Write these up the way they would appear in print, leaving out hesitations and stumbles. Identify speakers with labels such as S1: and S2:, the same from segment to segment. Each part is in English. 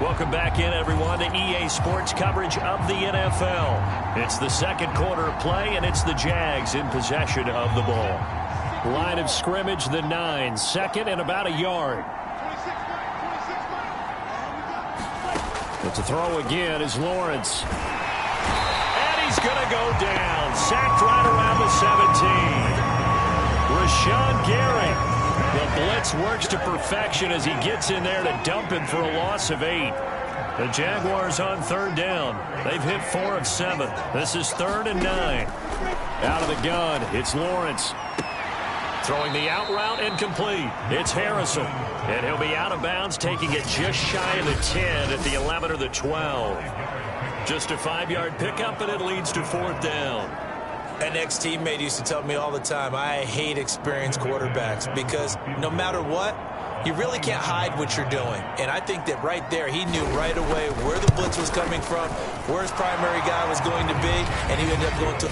S1: Welcome back in, everyone, to EA Sports coverage of the NFL. It's the second quarter of play, and it's the Jags in possession of the ball. Line of scrimmage, the 9, second and about a yard. But to throw again is Lawrence. And he's going to go down. Sacked right around the 17. Rashawn Gary. The blitz works to perfection as he gets in there to dump him for a loss of 8. The Jaguars on third down. They've hit 4 of 7. This is 3rd and 9. Out of the gun, it's Lawrence. Throwing the out route incomplete. It's Harrison. And he'll be out of bounds, taking it just shy of the 10 at the 11 or the 12. Just a 5-yard pickup, and it leads to 4th down.
S2: An ex-teammate used to tell me all the time, I hate experienced quarterbacks because no matter what, you really can't hide what you're doing. And I think that right there, he knew right away where the blitz was coming from, where his primary guy was going to be, and he ended up going to...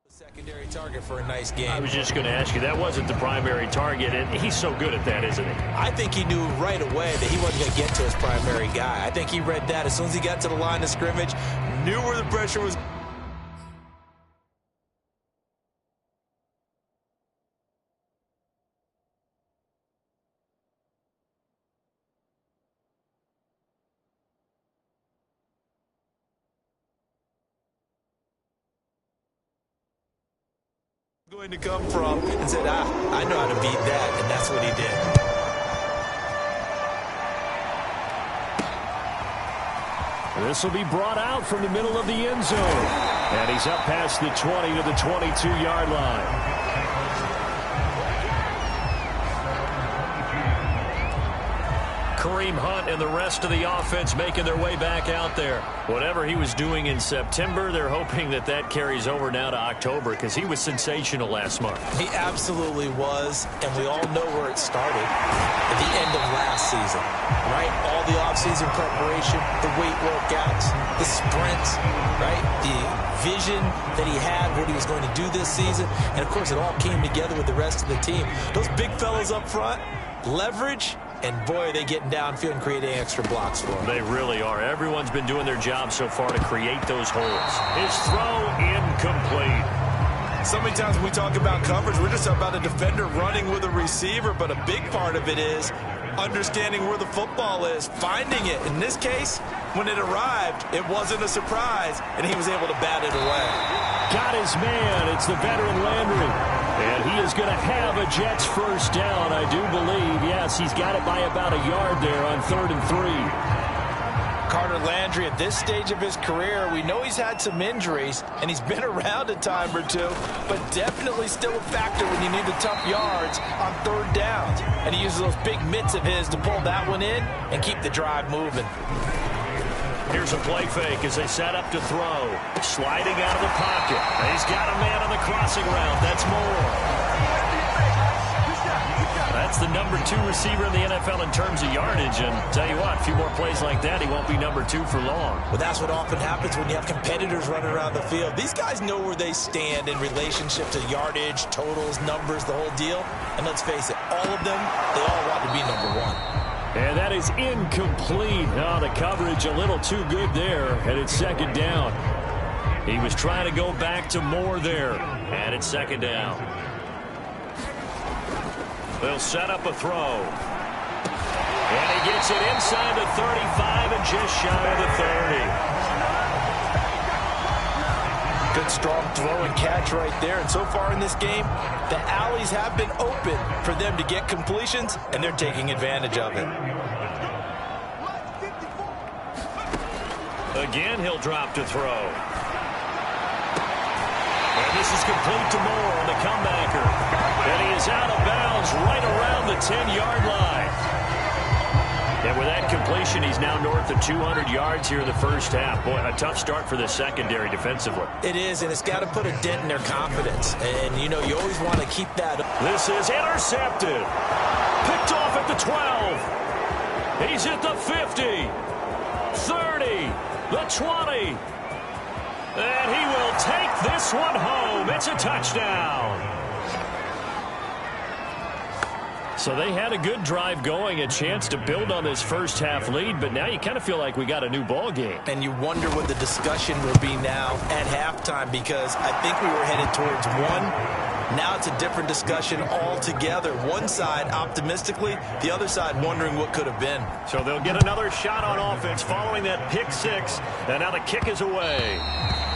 S2: secondary target for a nice game.
S1: I was just going to ask you, that wasn't the primary target, and he's so good at that, isn't he?
S2: I think he knew right away that he wasn't going to get to his primary guy. I think he read that as soon as he got to the line of scrimmage, knew where the pressure was. Going to come from and said, I know how to beat that, and that's what he did.
S1: This will be brought out from the middle of the end zone. And he's up past the 20 to the 22-yard line. Kareem Hunt and the rest of the offense making their way back out there. Whatever he was doing in September, they're hoping that that carries over now to October because he was sensational last month.
S2: He absolutely was, and we all know where it started at the end of last season, right? All the offseason preparation, the weight workouts, the sprints, right? The vision that he had, what he was going to do this season, and, of course, it all came together with the rest of the team. Those big fellas up front, leverage. And, boy, are they getting downfield and creating extra blocks for them.
S1: They really are. Everyone's been doing their job so far to create those holes. His throw incomplete.
S2: So many times when we talk about coverage, we're just about a defender running with a receiver, but a big part of it is understanding where the football is, finding it. In this case, when it arrived, it wasn't a surprise, and he was able to bat it away.
S1: Got his man. It's the veteran Landry. And he is going to have a Jets first down, I do believe. Yes, he's got it by about a yard there on 3rd and 3.
S2: Carter Landry, at this stage of his career, we know he's had some injuries, and he's been around a time or two, but definitely still a factor when you need the tough yards on 3rd downs. And he uses those big mitts of his to pull that one in and keep the drive moving.
S1: Here's a play fake as they set up to throw. Sliding out of the pocket. He's got a man on the crossing route. That's Moore. That's the number 2 receiver in the NFL in terms of yardage. And tell you what, a few more plays like that, he won't be number 2 for long.
S2: Well, that's what often happens when you have competitors running around the field. These guys know where they stand in relationship to yardage, totals, numbers, the whole deal. And let's face it, all of them, they all want to be number 1.
S1: And that is incomplete. Oh, the coverage a little too good there, and it's 2nd down. He was trying to go back to Moore there, and it's 2nd down. They'll set up a throw. And he gets it inside the 35 and just shy of the 30.
S2: Good strong throw and catch right there. And so far in this game, the alleys have been open for them to get completions, and they're taking advantage of it.
S1: Again, he'll drop to throw. And this is complete to Moore on the comebacker. And he is out of bounds right around the 10-yard line. And with that completion, he's now north of 200 yards here in the first half. Boy, a tough start for the secondary defensively.
S2: It is, and it's got to put a dent in their confidence. And, you know, you always want to keep that up.
S1: This is intercepted. Picked off at the 12. He's at the 50, 30, the 20. And he will take this one home. It's a touchdown. So they had a good drive going, a chance to build on this first half lead, but now you kind of feel like we got a new ball game.
S2: And you wonder what the discussion will be now at halftime, because I think we were headed towards one. Now it's a different discussion altogether. One side optimistically, the other side wondering what could have been.
S1: So they'll get another shot on offense following that pick six. And now the kick is away.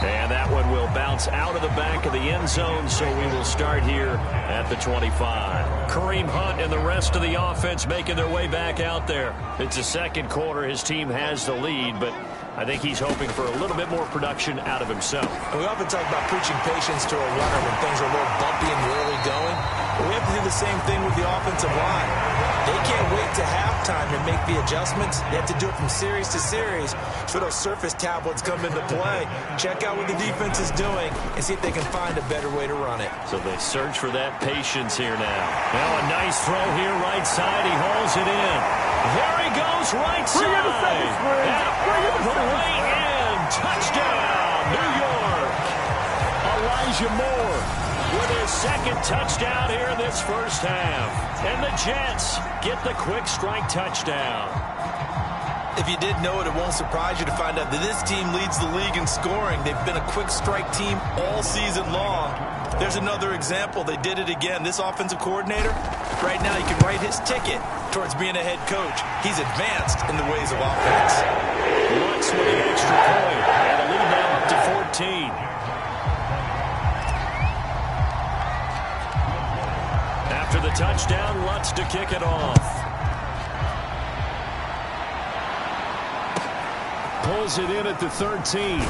S1: And that one will bounce out of the back of the end zone, so we will start here at the 25. Kareem Hunt and the rest of the offense making their way back out there. It's the second quarter. His team has the lead, but I think he's hoping for a little bit more production out of himself.
S2: We often talk about preaching patience to a runner when things are a little bumpy in the early going. But we have to do the same thing with the offensive line. They can't wait to halftime to make the adjustments. They have to do it from series to series so those surface tablets come into play. Check out what the defense is doing and see if they can find a better way to run it.
S1: So they search for that patience here now. Now a nice throw here right side. He hauls it in. There he goes right side. And all the way in. Touchdown, New York. Elijah Moore with his second touchdown here in this first half. And the Jets get the quick strike touchdown.
S2: If you didn't know it, it won't surprise you to find out that this team leads the league in scoring. They've been a quick strike team all season long. There's another example. They did it again. This offensive coordinator, right now he can write his ticket towards being a head coach. He's advanced in the ways of offense.
S1: Lutz with the extra point. And a lead now up to 14. After the touchdown, Lutz to kick it off. Pulls it in at the 13.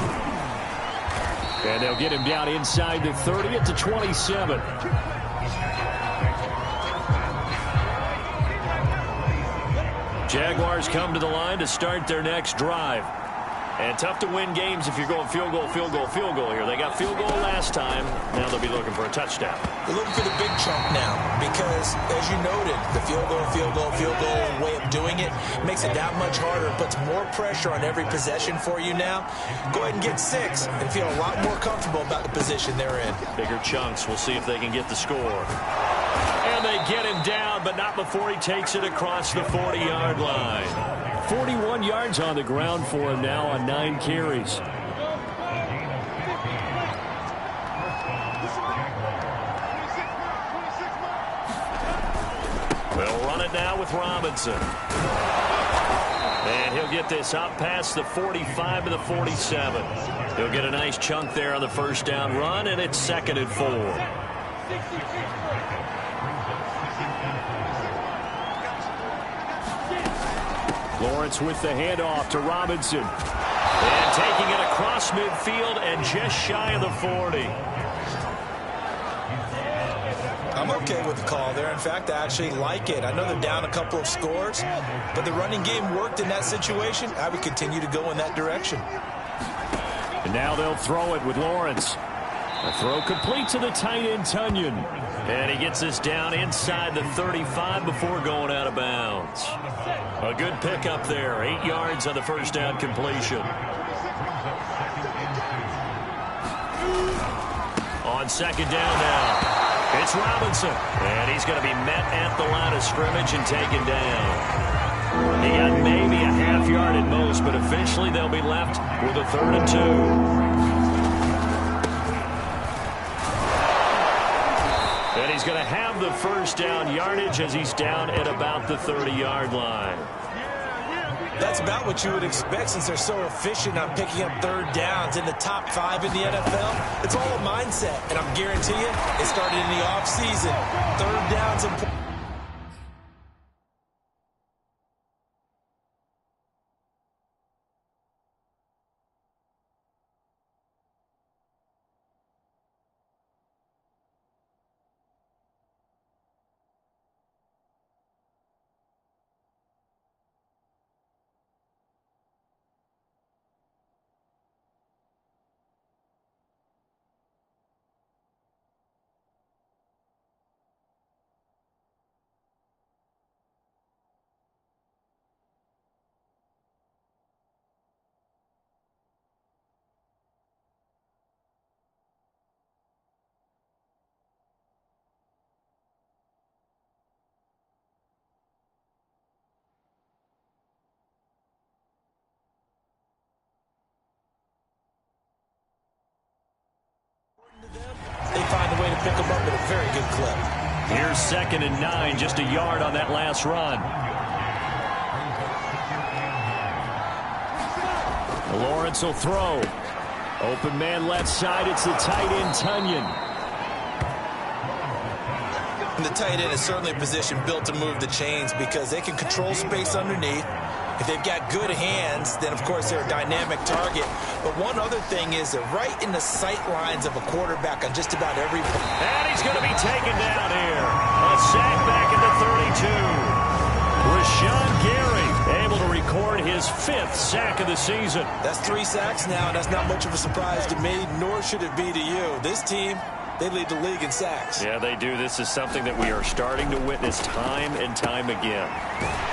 S1: And they'll get him down inside the 30 at the 27. Jaguars come to the line to start their next drive. And tough to win games if you're going field goal, field goal, field goal here. They got field goal last time. Now they'll be looking for a touchdown.
S2: They're looking for the big chunk now because, as you noted, the field goal way of doing it makes it that much harder and puts more pressure on every possession for you now. Go ahead and get 6 and feel a lot more comfortable about the position they're in.
S1: Bigger chunks. We'll see if they can get the score. And they get him down, but not before he takes it across the 40-yard line. 41 yards on the ground for him now on 9 carries. They'll run it now with Robinson. And he'll get this up past the 45 to the 47. He'll get a nice chunk there on the first down run, and it's 2nd and 4. Lawrence with the handoff to Robinson. And taking it across midfield and just shy of the 40.
S2: I'm okay with the call there. In fact, I actually like it. I know they're down a couple of scores, but the running game worked in that situation. I would continue to go in that direction.
S1: And now they'll throw it with Lawrence. A throw complete to the tight end, Tunyon. And he gets this down inside the 35 before going out of bounds. A good pickup there. 8 yards on the first down completion. On second down now, it's Robinson. And he's going to be met at the line of scrimmage and taken down. He got maybe a half yard at most, but eventually they'll be left with a 3rd and 2. And he's going to have the first down yardage as he's down at about the 30-yard line.
S2: That's about what you would expect since they're so efficient on picking up 3rd downs in the top 5 in the NFL. It's all a mindset, and I'm guarantee you it started in the offseason. 3rd downs and pick them up at a very good clip.
S1: Here's 2nd and 9, just a yard on that last run. Lawrence will throw. Open man left side. It's the tight end, Tunyon.
S2: And the tight end is certainly a position built to move the chains because they can control space underneath. If they've got good hands, then, of course, they're a dynamic target. But one other thing is they're right in the sight lines of a quarterback on just about every play.
S1: And he's going to be taken down here. A sack back at the 32. Rashawn Gary able to record his 5th sack of the season.
S2: That's 3 sacks now, and that's not much of a surprise to me, nor should it be to you. This team, they lead the league in sacks.
S1: Yeah, they do. This is something that we are starting to witness time and time again.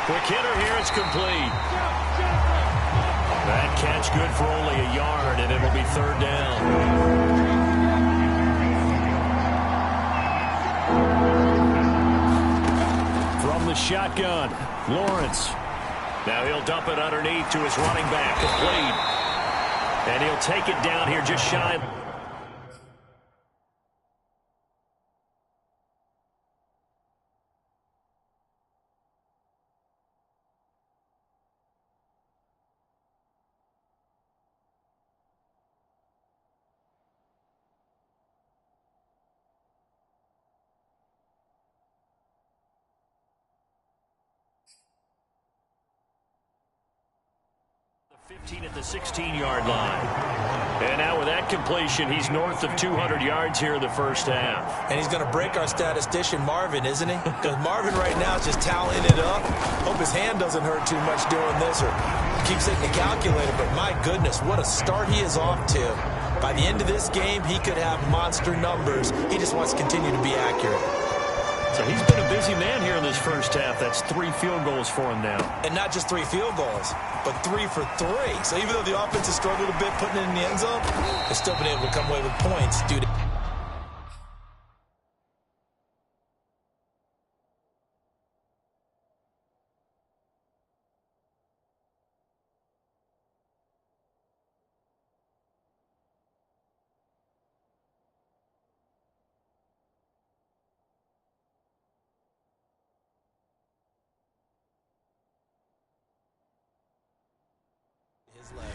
S1: Quick hitter here. It's complete. That catch good for only a yard, and it'll be 3rd down. From the shotgun, Lawrence. Now he'll dump it underneath to his running back. Complete. And he'll take it down here just shy. The 15 at the 16-yard line. And now with that completion, he's north of 200 yards here in the first half.
S2: And he's going to break our statistician, Marvin, isn't he? Because Marvin right now is just tallying it up. Hope his hand doesn't hurt too much doing this or keeps hitting the calculator. But my goodness, what a start he is off to. By the end of this game, he could have monster numbers. He just wants to continue to be accurate.
S1: So he's been a busy man here in this first half. That's 3 field goals for him now.
S2: And not just 3 field goals, but 3 for 3. So even though the offense has struggled a bit putting it in the end zone, they've still been able to come away with points due to his leg.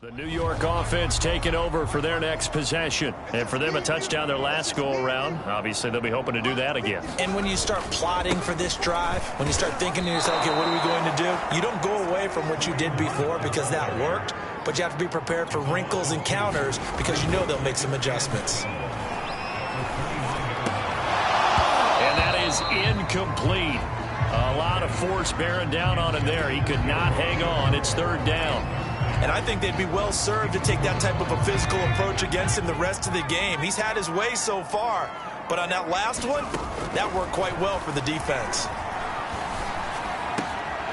S1: The New York offense taking over for their next possession. And for them, a touchdown their last go-around. Obviously, they'll be hoping to do that again.
S2: And when you start plotting for this drive, when you start thinking to yourself, okay, what are we going to do? You don't go away from what you did before because that worked, but you have to be prepared for wrinkles and counters because you know they'll make some adjustments.
S1: And that is incomplete. A lot of force bearing down on him there. He could not hang on. It's 3rd down.
S2: And I think they'd be well served to take that type of a physical approach against him the rest of the game. He's had his way so far. But on that last one, that worked quite well for the defense.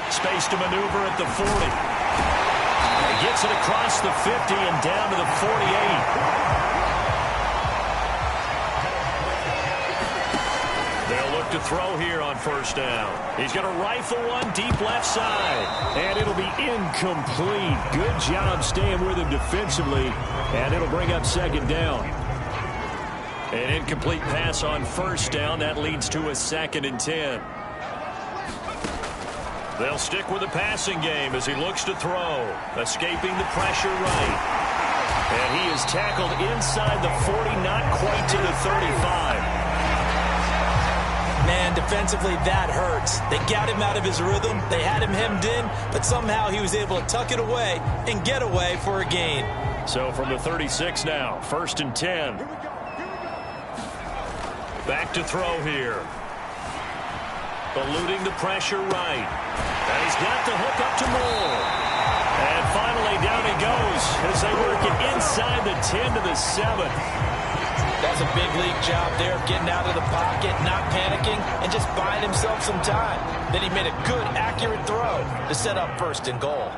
S1: Space to maneuver at the 40. He gets it across the 50 and down to the 48. They'll look to throw here on 1st down. He's going to rifle one deep left side. And it'll be incomplete. Good job staying with him defensively. And it'll bring up 2nd down. An incomplete pass on 1st down. That leads to a 2nd and 10. They'll stick with the passing game as he looks to throw. Escaping the pressure right. And he is tackled inside the 40, not quite to the 35.
S2: Man, defensively, that hurts. They got him out of his rhythm. They had him hemmed in, but somehow he was able to tuck it away and get away for a gain.
S1: So from the 36 now, 1st and 10. Back to throw here. Eluding the pressure right. And he's got the hook up to Moore. And finally down he goes as they work it inside the 10 to the 7.
S2: That's a big league job there, getting out of the pocket, not panicking, and just buying himself some time. Then he made a good, accurate throw to set up 1st and goal.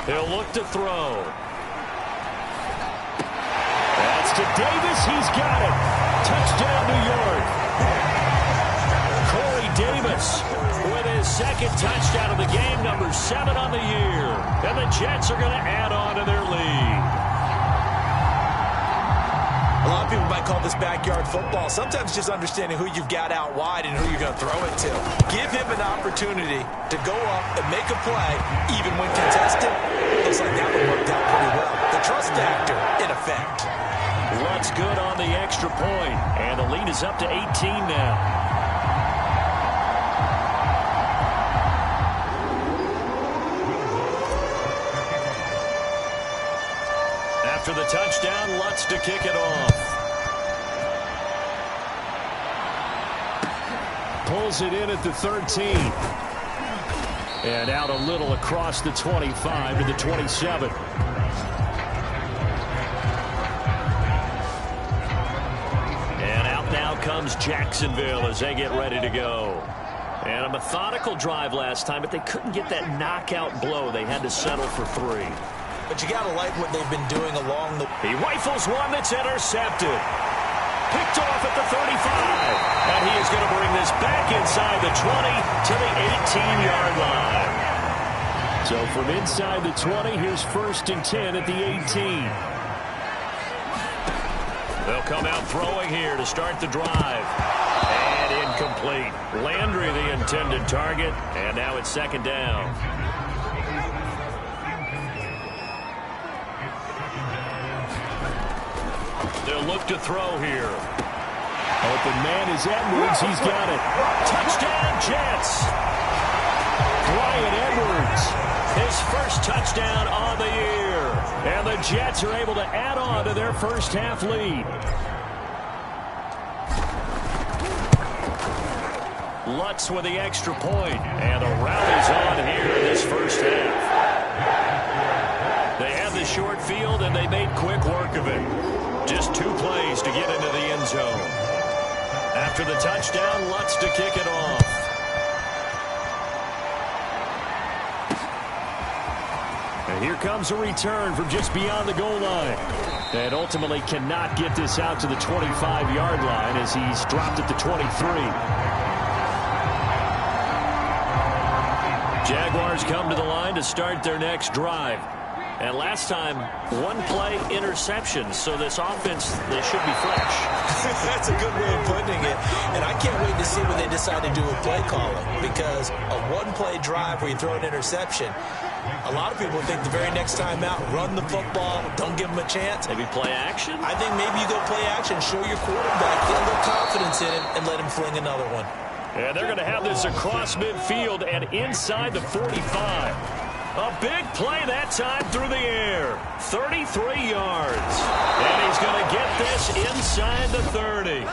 S1: He'll look to throw. That's to Davis. He's got it. Touchdown, New York. Corey Davis with his 2nd touchdown of the game, number 7 on the year. And the Jets are going to add on to their lead.
S2: A lot of people might call this backyard football. Sometimes just understanding who you've got out wide and who you're going to throw it to. Give him an opportunity to go up and make a play, even when contested. Looks like that one worked out pretty well. The trust factor in effect.
S1: Lutz good on the extra point, and the lead is up to 18 now. After the touchdown, Lutz to kick it off. Pulls it in at the 13. And out a little across the 25 to the 27. And out now comes Jacksonville as they get ready to go. And a methodical drive last time, but they couldn't get that knockout blow. They had to settle for 3.
S2: But you got to like what they've been doing along the...
S1: He rifles one that's intercepted. Picked off at the 35. And he is going to bring this back inside the 20 to the 18-yard line. So from inside the 20, here's 1st and 10 at the 18. They'll come out throwing here to start the drive. And incomplete. Landry the intended target. And now it's 2nd down. They'll look to throw here. Open man is Edwards. He's got it. Touchdown, Jets. Bryan Edwards, his 1st touchdown on the year. And the Jets are able to add on to their first half lead. Lutz with the extra point. And the rally's on here in this first half. They had the short field, and they made quick work of it. Just 2 plays to get into the end zone. After the touchdown, Lutz to kick it off. And here comes a return from just beyond the goal line. And ultimately cannot get this out to the 25-yard line as he's dropped at the 23. Jaguars come to the line to start their next drive. And last time, 1-play interception. So this offense, they should be fresh.
S2: That's a good way of putting it. And I can't wait to see what they decide to do with play calling. Because a 1-play drive where you throw an interception, a lot of people think the very next time out, run the football, don't give them a chance.
S1: Maybe play action?
S2: I think maybe you go play action, show your quarterback, get a little confidence in him, and let him fling another one.
S1: And they're going to have this across midfield and inside the 45. A big play that time through the air. 33 yards. And he's going to get this inside the 30.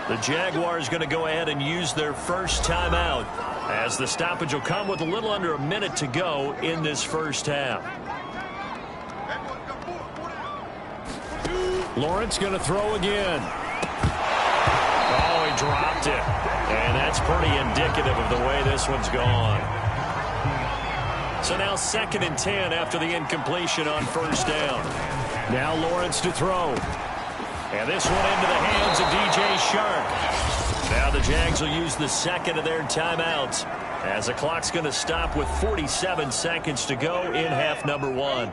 S1: The Jaguars going to go ahead and use their first timeout as the stoppage will come with a little under a minute to go in this first half. Lawrence going to throw again. Oh, he dropped it. And that's pretty indicative of the way this one's gone. So now 2nd and 10 after the incompletion on 1st down. Now Lawrence to throw. And this one into the hands of DJ Shark. Now the Jags will use the 2nd of their timeouts as the clock's going to stop with 47 seconds to go in half number 1.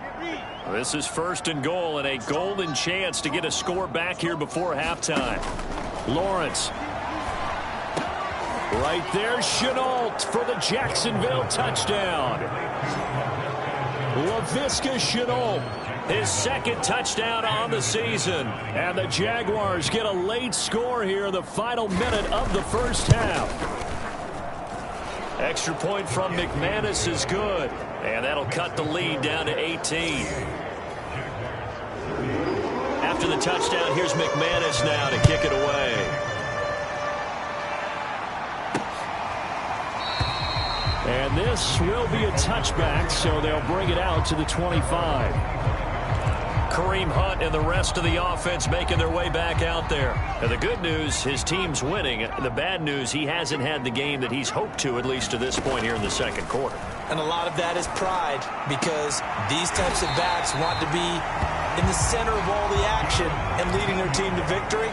S1: This is 1st and goal and a golden chance to get a score back here before halftime. Lawrence. Right there, Shenault for the Jacksonville touchdown. Laviska Shenault his second touchdown on the season. And the Jaguars get a late score here in the final minute of the first half. Extra point from McManus is good. And that'll cut the lead down to 18. After the touchdown, here's McManus now to kick it away. And this will be a touchback, so they'll bring it out to the 25. Kareem Hunt and the rest of the offense making their way back out there. And the good news, his team's winning. The bad news, he hasn't had the game that he's hoped to, at least to this point here in the second quarter.
S2: And a lot of that is pride, because these types of backs want to be in the center of all the action and leading their team to victory.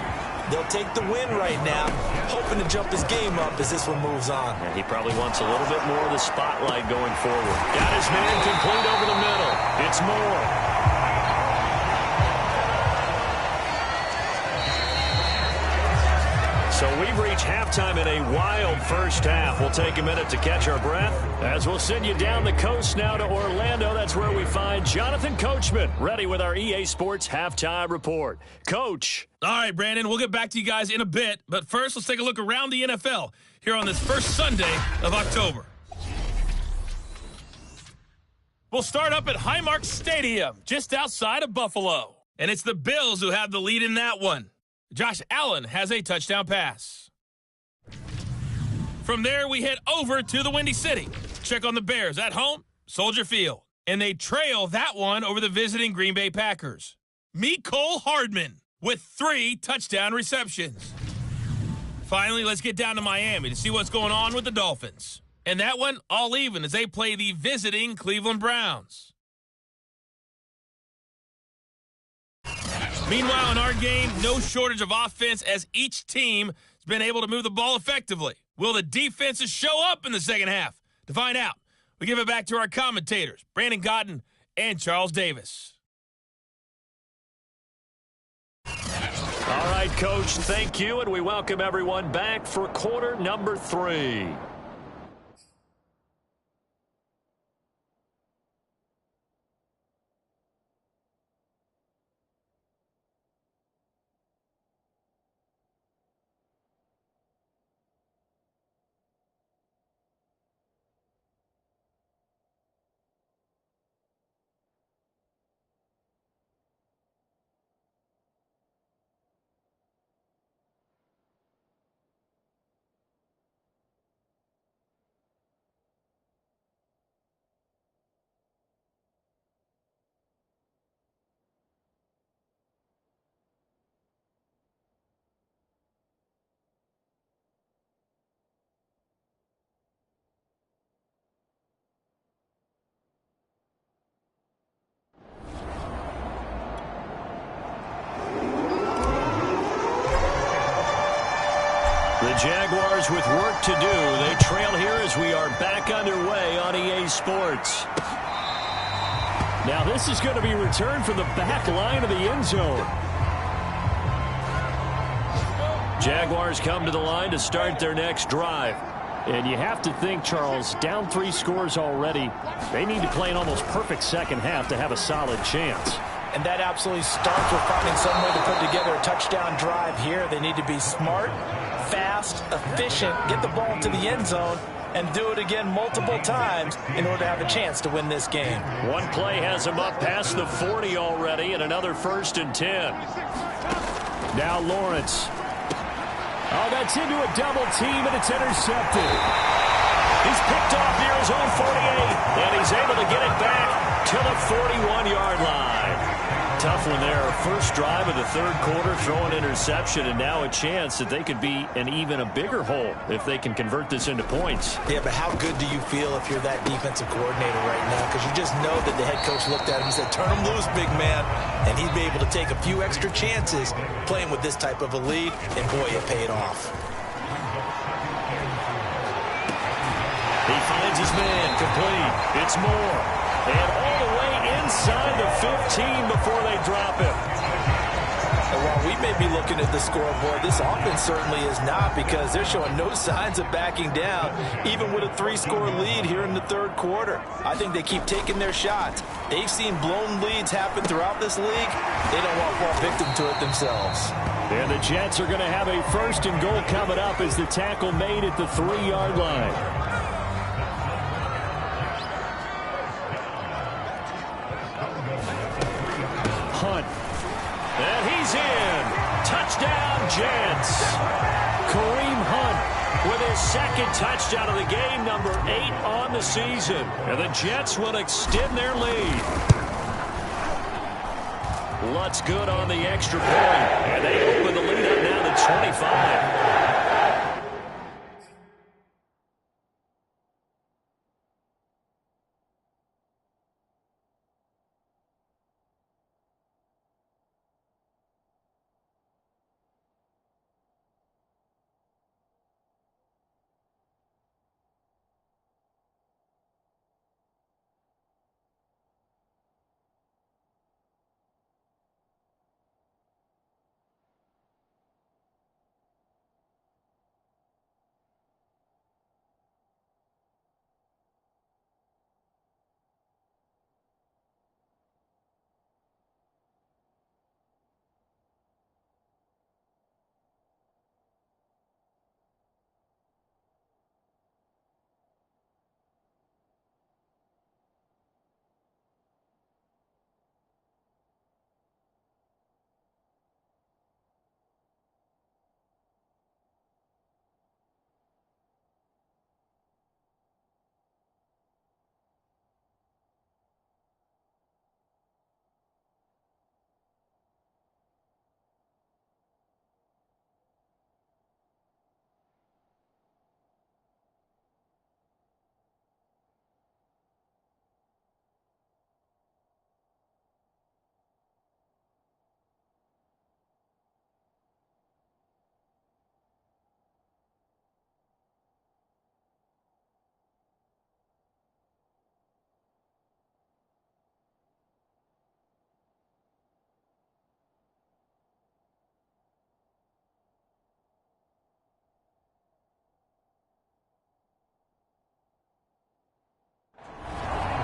S2: They'll take the win right now, hoping to jump his game up as this one moves on.
S1: And he probably wants a little bit more of the spotlight going forward. Got his man complete over the middle. It's Moore. So we've reached halftime in a wild first half. We'll take a minute to catch our breath as we'll send you down the coast now to Orlando. That's where we find Jonathan Coachman, ready with our EA Sports Halftime Report. Coach.
S3: All right, Brandon, we'll get back to you guys in a bit. But first, let's take a look around the NFL here on this first Sunday of October. We'll start up at Highmark Stadium, just outside of Buffalo. And it's the Bills who have the lead in that one. Josh Allen has a touchdown pass. From there, we head over to the Windy City. Check on the Bears at home, Soldier Field. And they trail that one over the visiting Green Bay Packers. Mecole Hardman with 3 touchdown receptions. Finally, let's get down to Miami to see what's going on with the Dolphins. And that one, all even as they play the visiting Cleveland Browns. Meanwhile, in our game, no shortage of offense as each team has been able to move the ball effectively. Will the defenses show up in the second half? To find out, we give it back to our commentators, Brandon Cotton and Charles Davis.
S1: All right, Coach, thank you, and we welcome everyone back for quarter number 3. The Jaguars with work to do. They trail here as we are back underway on EA Sports. Now this is going to be returned from the back line of the end zone. Jaguars come to the line to start their next drive. And you have to think, Charles, down 3 scores already. They need to play an almost perfect second half to have a solid chance.
S2: And that absolutely starts with finding some way to put together a touchdown drive here. They need to be smart, fast, efficient, get the ball to the end zone, and do it again multiple times in order to have a chance to win this game.
S1: One play has them up past the 40 already, and another 1st and 10. Now Lawrence. Oh, that's into a double team, and it's intercepted. He's picked off near his own 48, and he's able to get it back to the 41-yard line. Tough one there. First drive of the 3rd quarter, throw an interception, and now a chance that they could be in even a bigger hole if they can convert this into points.
S2: Yeah, but how good do you feel if you're that defensive coordinator right now? Because you just know that the head coach looked at him and said, turn him loose, big man. And he'd be able to take a few extra chances playing with this type of a lead, and boy, it paid off.
S1: He finds his man complete. It's Moore. And all the way inside the 15 before they drop him.
S2: And while we may be looking at the scoreboard, this offense certainly is not, because they're showing no signs of backing down, even with a 3-score lead here in the third quarter. I think they keep taking their shots. They've seen blown leads happen throughout this league. They don't want to fall victim to it themselves.
S1: And the Jets are going to have a 1st and goal coming up as the tackle made at the 3-yard line. Hunt. And he's in. Touchdown, Jets. Kareem Hunt with his 2nd touchdown of the game, number 8 on the season. And the Jets will extend their lead. Lutz good on the extra point. And they open the lead up now to 25.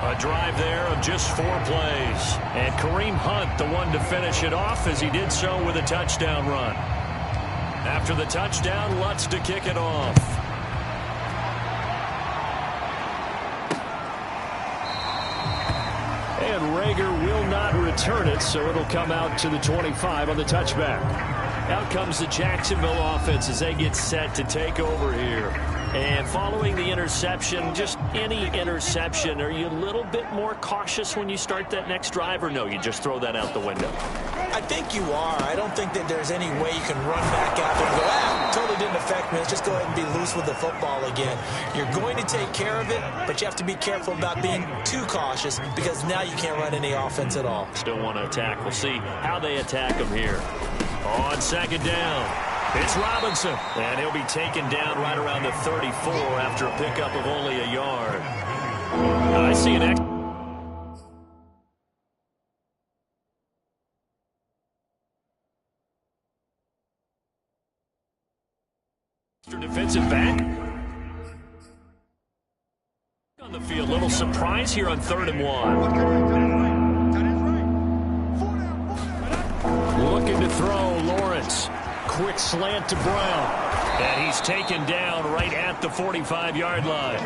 S1: A drive there of just 4 plays. And Kareem Hunt, the one to finish it off, as he did so with a touchdown run. After the touchdown, Lutz to kick it off. And Rager will not return it, so it'll come out to the 25 on the touchback. Out comes the Jacksonville offense as they get set to take over here. And following the interception, just any interception, are you a little bit more cautious when you start that next drive, or no, you just throw that out the window?
S2: I think you are. I don't think that there's any way you can run back out there and go, totally didn't affect me. Let's just go ahead and be loose with the football again. You're going to take care of it, but you have to be careful about being too cautious, because now you can't run any offense at all.
S1: Still want to attack. We'll see how they attack them here. On 2nd down, it's Robinson, and he'll be taken down right around the 34 after a pickup of only a yard. I see an extra defensive back on the field. Little surprise here on 3rd and 1. Looking to throw, Lawrence. Quick slant to Brown. And he's taken down right at the 45-yard line.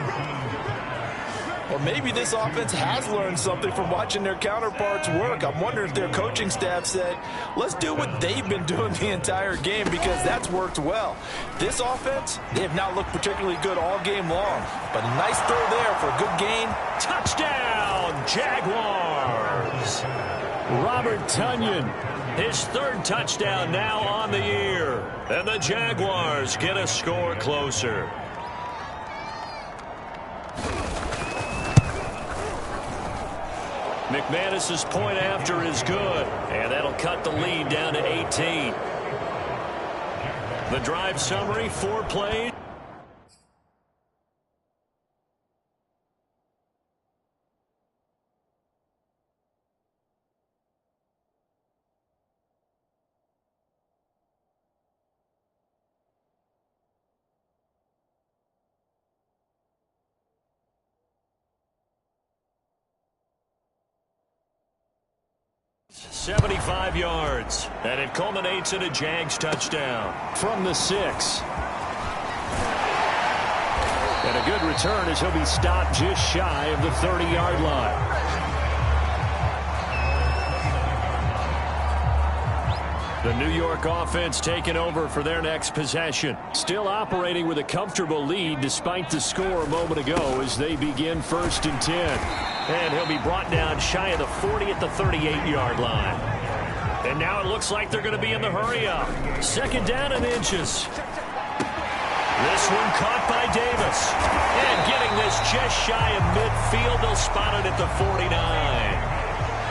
S2: Or maybe this offense has learned something from watching their counterparts work. I'm wondering if their coaching staff said, let's do what they've been doing the entire game, because that's worked well. This offense, they have not looked particularly good all game long. But a nice throw there for a good gain.
S1: Touchdown, Jaguars! Robert Tonyan, his 3rd touchdown now on the year. And the Jaguars get a score closer. McManus's point after is good, and that'll cut the lead down to 18. The drive summary, 4 plays. 75 yards. And it culminates in a Jags touchdown from the 6. And a good return as he'll be stopped just shy of the 30-yard line. The New York offense taking over for their next possession. Still operating with a comfortable lead despite the score a moment ago as they begin 1st and 10. And he'll be brought down shy of the 40 at the 38-yard line. And now it looks like they're going to be in the hurry-up. 2nd down and inches. This one caught by Davis. And getting this just shy of midfield, they'll spot it at the 49.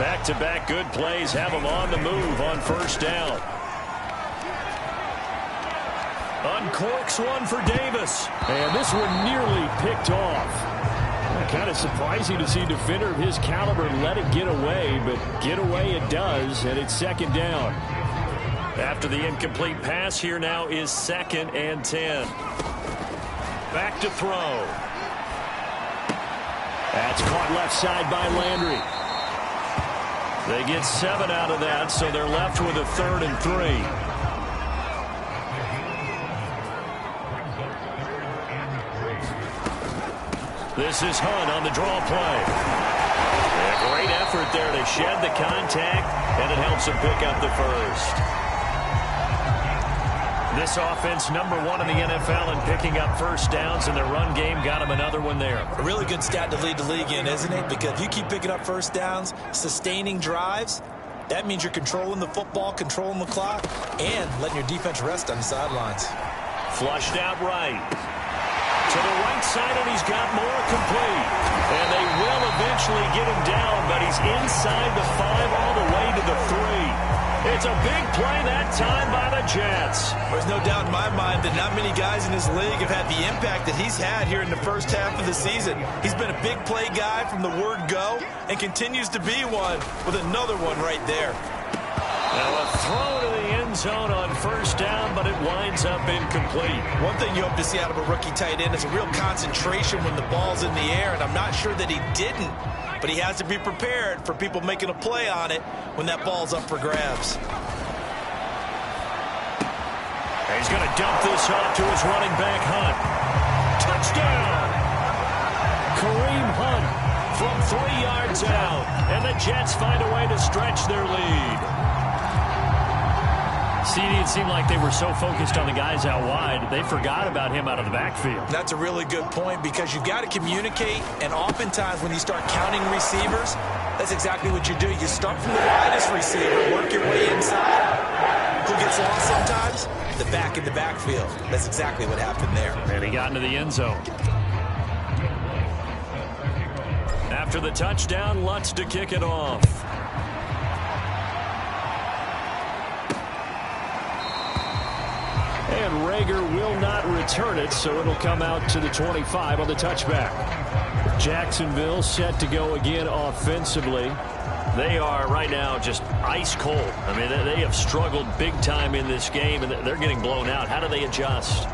S1: Back-to-back good plays have them on the move on 1st down. Uncorks one for Davis. And this one nearly picked off. Kind of surprising to see a defender of his caliber let it get away, but get away it does, and it's 2nd down. After the incomplete pass, here now is 2nd and 10. Back to throw. That's caught left side by Landry. They get 7 out of that, so they're left with a 3rd and 3. This is Hunt on the draw play. A great effort there to shed the contact, and it helps him pick up the 1st. This offense, number 1 in the NFL in picking up 1st downs, and their run game got him another one there.
S2: A really good stat to lead the league in, isn't it? Because if you keep picking up 1st downs, sustaining drives, that means you're controlling the football, controlling the clock, and letting your defense rest on the sidelines.
S1: Flushed out right. To the right side, and he's got more complete. And they will eventually get him down, but he's inside the 5 all the way to the 3. It's a big play that time by the Jets.
S2: There's no doubt in my mind that not many guys in this league have had the impact that he's had here in the 1st half of the season. He's been a big play guy from the word go and continues to be one with another one right there.
S1: Now a throw to the end zone on 1st down, but it winds up incomplete.
S2: One thing you hope to see out of a rookie tight end is a real concentration when the ball's in the air, and I'm not sure that he didn't, but he has to be prepared for people making a play on it when that ball's up for grabs.
S1: He's going to dump this off to his running back, Hunt. Touchdown! Kareem Hunt from 3 yards out, and the Jets find a way to stretch their lead. See, it seemed like they were so focused on the guys out wide, they forgot about him out of the backfield.
S2: That's a really good point because you've got to communicate, and oftentimes when you start counting receivers, that's exactly what you do. You start from the widest receiver, work your way inside. Who gets lost sometimes? The back in the backfield. That's exactly what happened there.
S1: And he got into the end zone. After the touchdown, Lutz to kick it off. And Rager will not return it, so it'll come out to the 25 on the touchback. Jacksonville set to go again offensively. They are right now just ice cold. I mean, they have struggled big time in this game, and they're getting blown out. How do they adjust?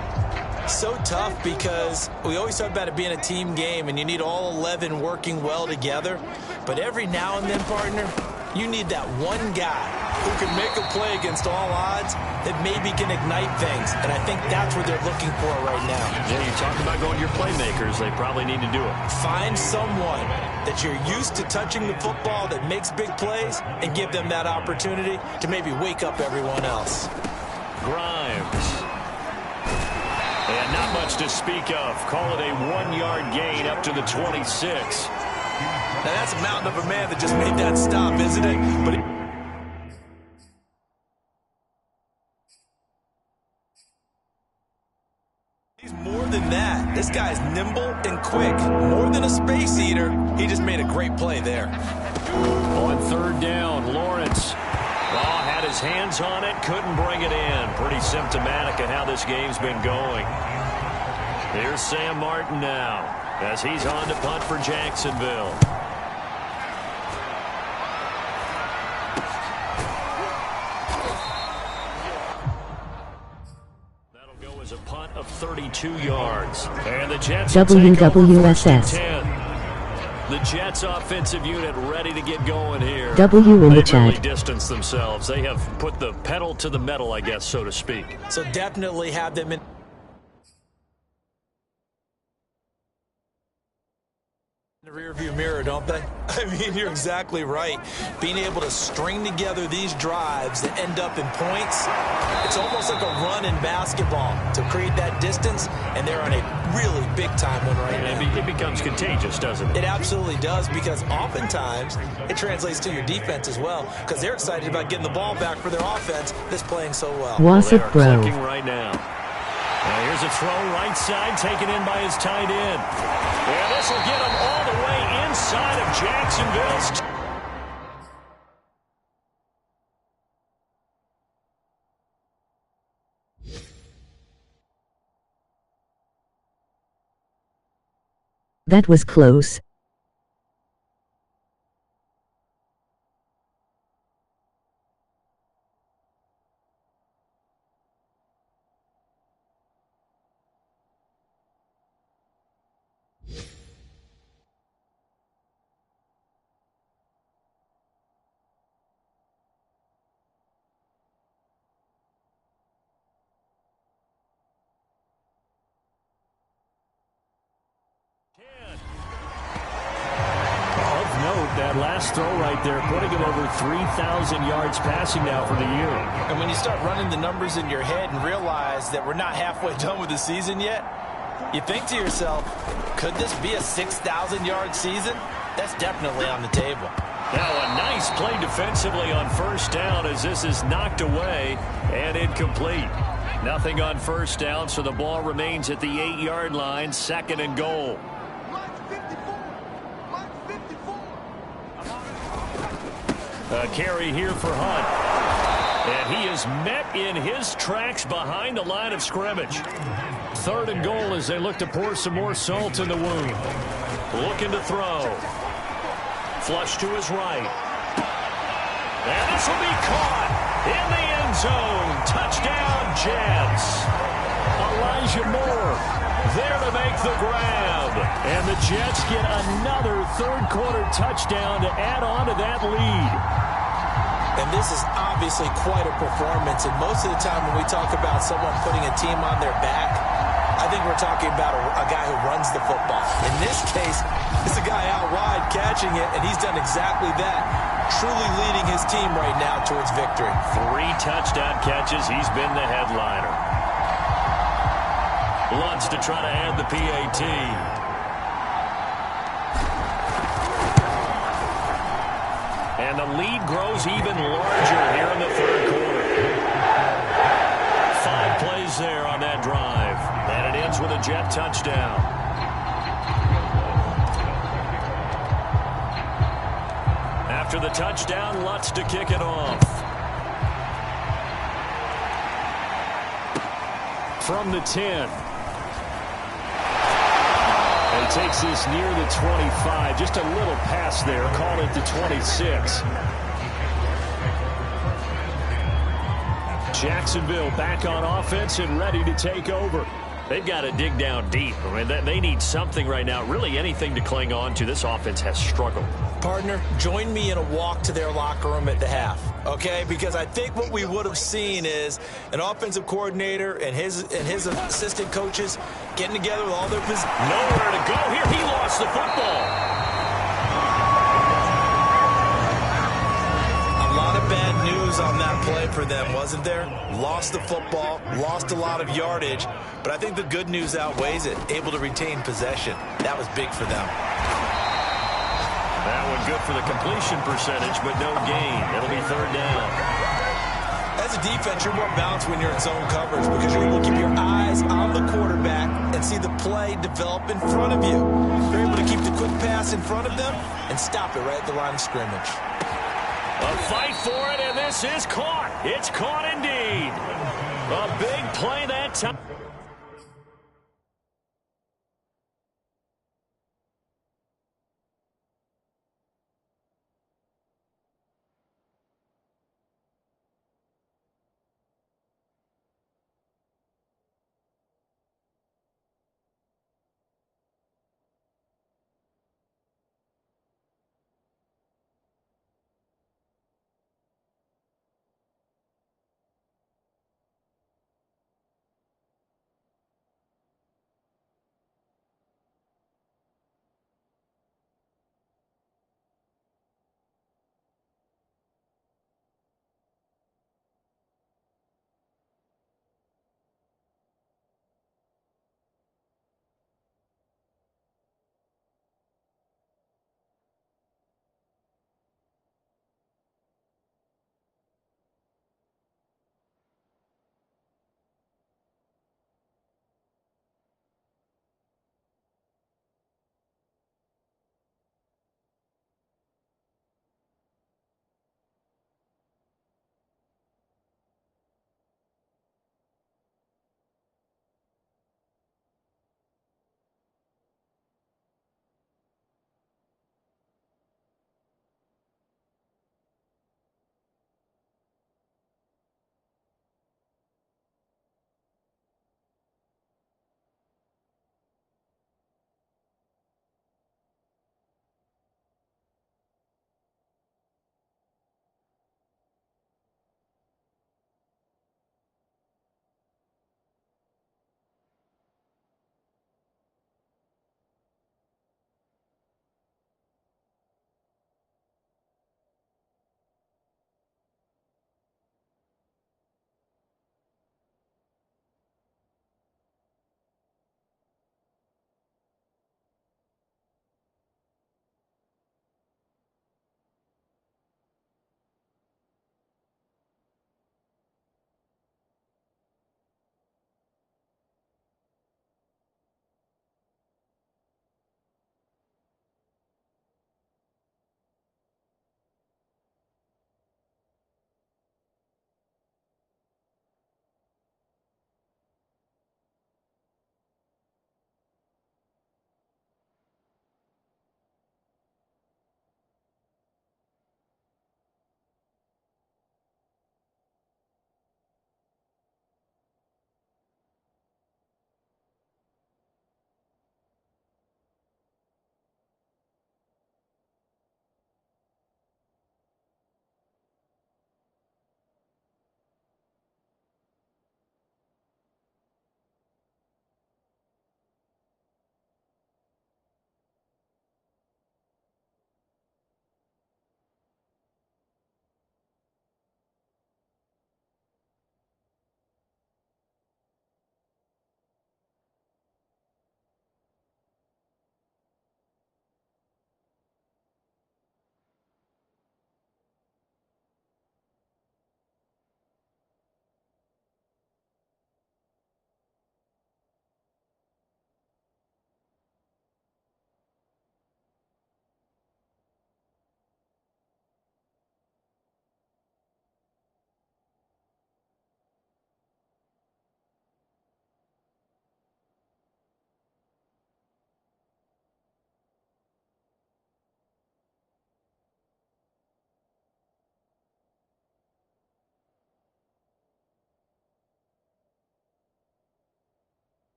S2: So tough because we always talk about it being a team game, and you need all 11 working well together. But every now and then, partner, you need that one guy who can make a play against all odds that maybe can ignite things. And I think that's what they're looking for right now.
S1: Yeah, you talk about going to your playmakers. They probably need to do it.
S2: Find someone that you're used to touching the football that makes big plays and give them that opportunity to maybe wake up everyone else.
S1: Grimes. And not much to speak of. Call it a 1-yard gain up to the 26.
S2: Now that's a mountain of a man that just made that stop, isn't it? But he's more than that. This guy's nimble and quick. More than a space eater. He just made a great play there.
S1: On 3rd down, Lawrence. Had his hands on it, couldn't bring it in. Pretty symptomatic of how this game's been going. Here's Sam Martin now, as he's on to punt for Jacksonville. That'll go as a punt of 32 yards. And the Jets
S4: WWSS.
S1: The Jets offensive unit ready to get going here.
S4: W in the
S1: They've really
S4: chat.
S1: distanced themselves. They have put the pedal to the metal, I guess, so to speak.
S2: So definitely have them in the rearview mirror, don't they? I mean, you're exactly right. Being able to string together these drives that end up in points, it's almost like a run in basketball to create that distance, and they're on a really big-time one right now.
S1: It becomes contagious, doesn't it?
S2: It absolutely does, because oftentimes it translates to your defense as well, because they're excited about getting the ball back for their offense that's playing so well.
S4: Was
S1: They
S4: it
S1: are
S4: bro?
S1: clicking right now. Now here's a throw right side, taken in by his tight end. And this will get him all the way inside of Jacksonville's.
S4: That was close.
S1: Of note, that last throw right there, putting him over 3,000 yards passing now for the year.
S2: And when you start running the numbers in your head and realize that we're not halfway done with the season yet, you think to yourself, could this be a 6,000-yard season? That's definitely on the table.
S1: Now a nice play defensively on first down as this is knocked away and incomplete. Nothing on first down, so the ball remains at the 8-yard line, 2nd and goal. A carry here for Hunt. And he is met in his tracks behind the line of scrimmage. 3rd and goal as they look to pour some more salt in the wound. Looking to throw. Flush to his right. And this will be caught in the end zone. Touchdown, Jets. Elijah Moore there to make the grab. And the Jets get another third-quarter touchdown to add on to that lead.
S2: And this is obviously quite a performance. And most of the time when we talk about someone putting a team on their back, I think we're talking about a guy who runs the football. In this case, it's a guy out wide catching it, and he's done exactly that, truly leading his team right now towards victory.
S1: 3 touchdown catches. He's been the headliner. Lutz to try to add the PAT. And the lead grows even larger here in the 3rd quarter. 5 plays there on that drive. And it ends with a Jet touchdown. After the touchdown, Lutz to kick it off. From the 10. And he takes this near the 25. Just a little pass there. Called it the 26. Jacksonville back on offense and ready to take over. They've got to dig down deep. I mean, they need something right now, really anything to cling on to. This offense has struggled.
S2: Partner, join me in a walk to their locker room at the half, okay? Because I think what we would have seen is an offensive coordinator and his assistant coaches getting together with all their positions.
S1: Nowhere to go here. He lost the football.
S2: A lot of bad news on that play for them, wasn't there? Lost the football, lost a lot of yardage, but I think the good news outweighs it. Able to retain possession. That was big for them.
S1: That one good for the completion percentage, but no gain. It'll be 3rd down.
S2: As a defense, you're more balanced when you're in zone coverage because you're able to keep your eyes on the quarterback and see the play develop in front of you. You're able to keep the quick pass in front of them and stop it right at the line of scrimmage.
S1: A fight for it, and this is caught. It's caught indeed. A big play that time.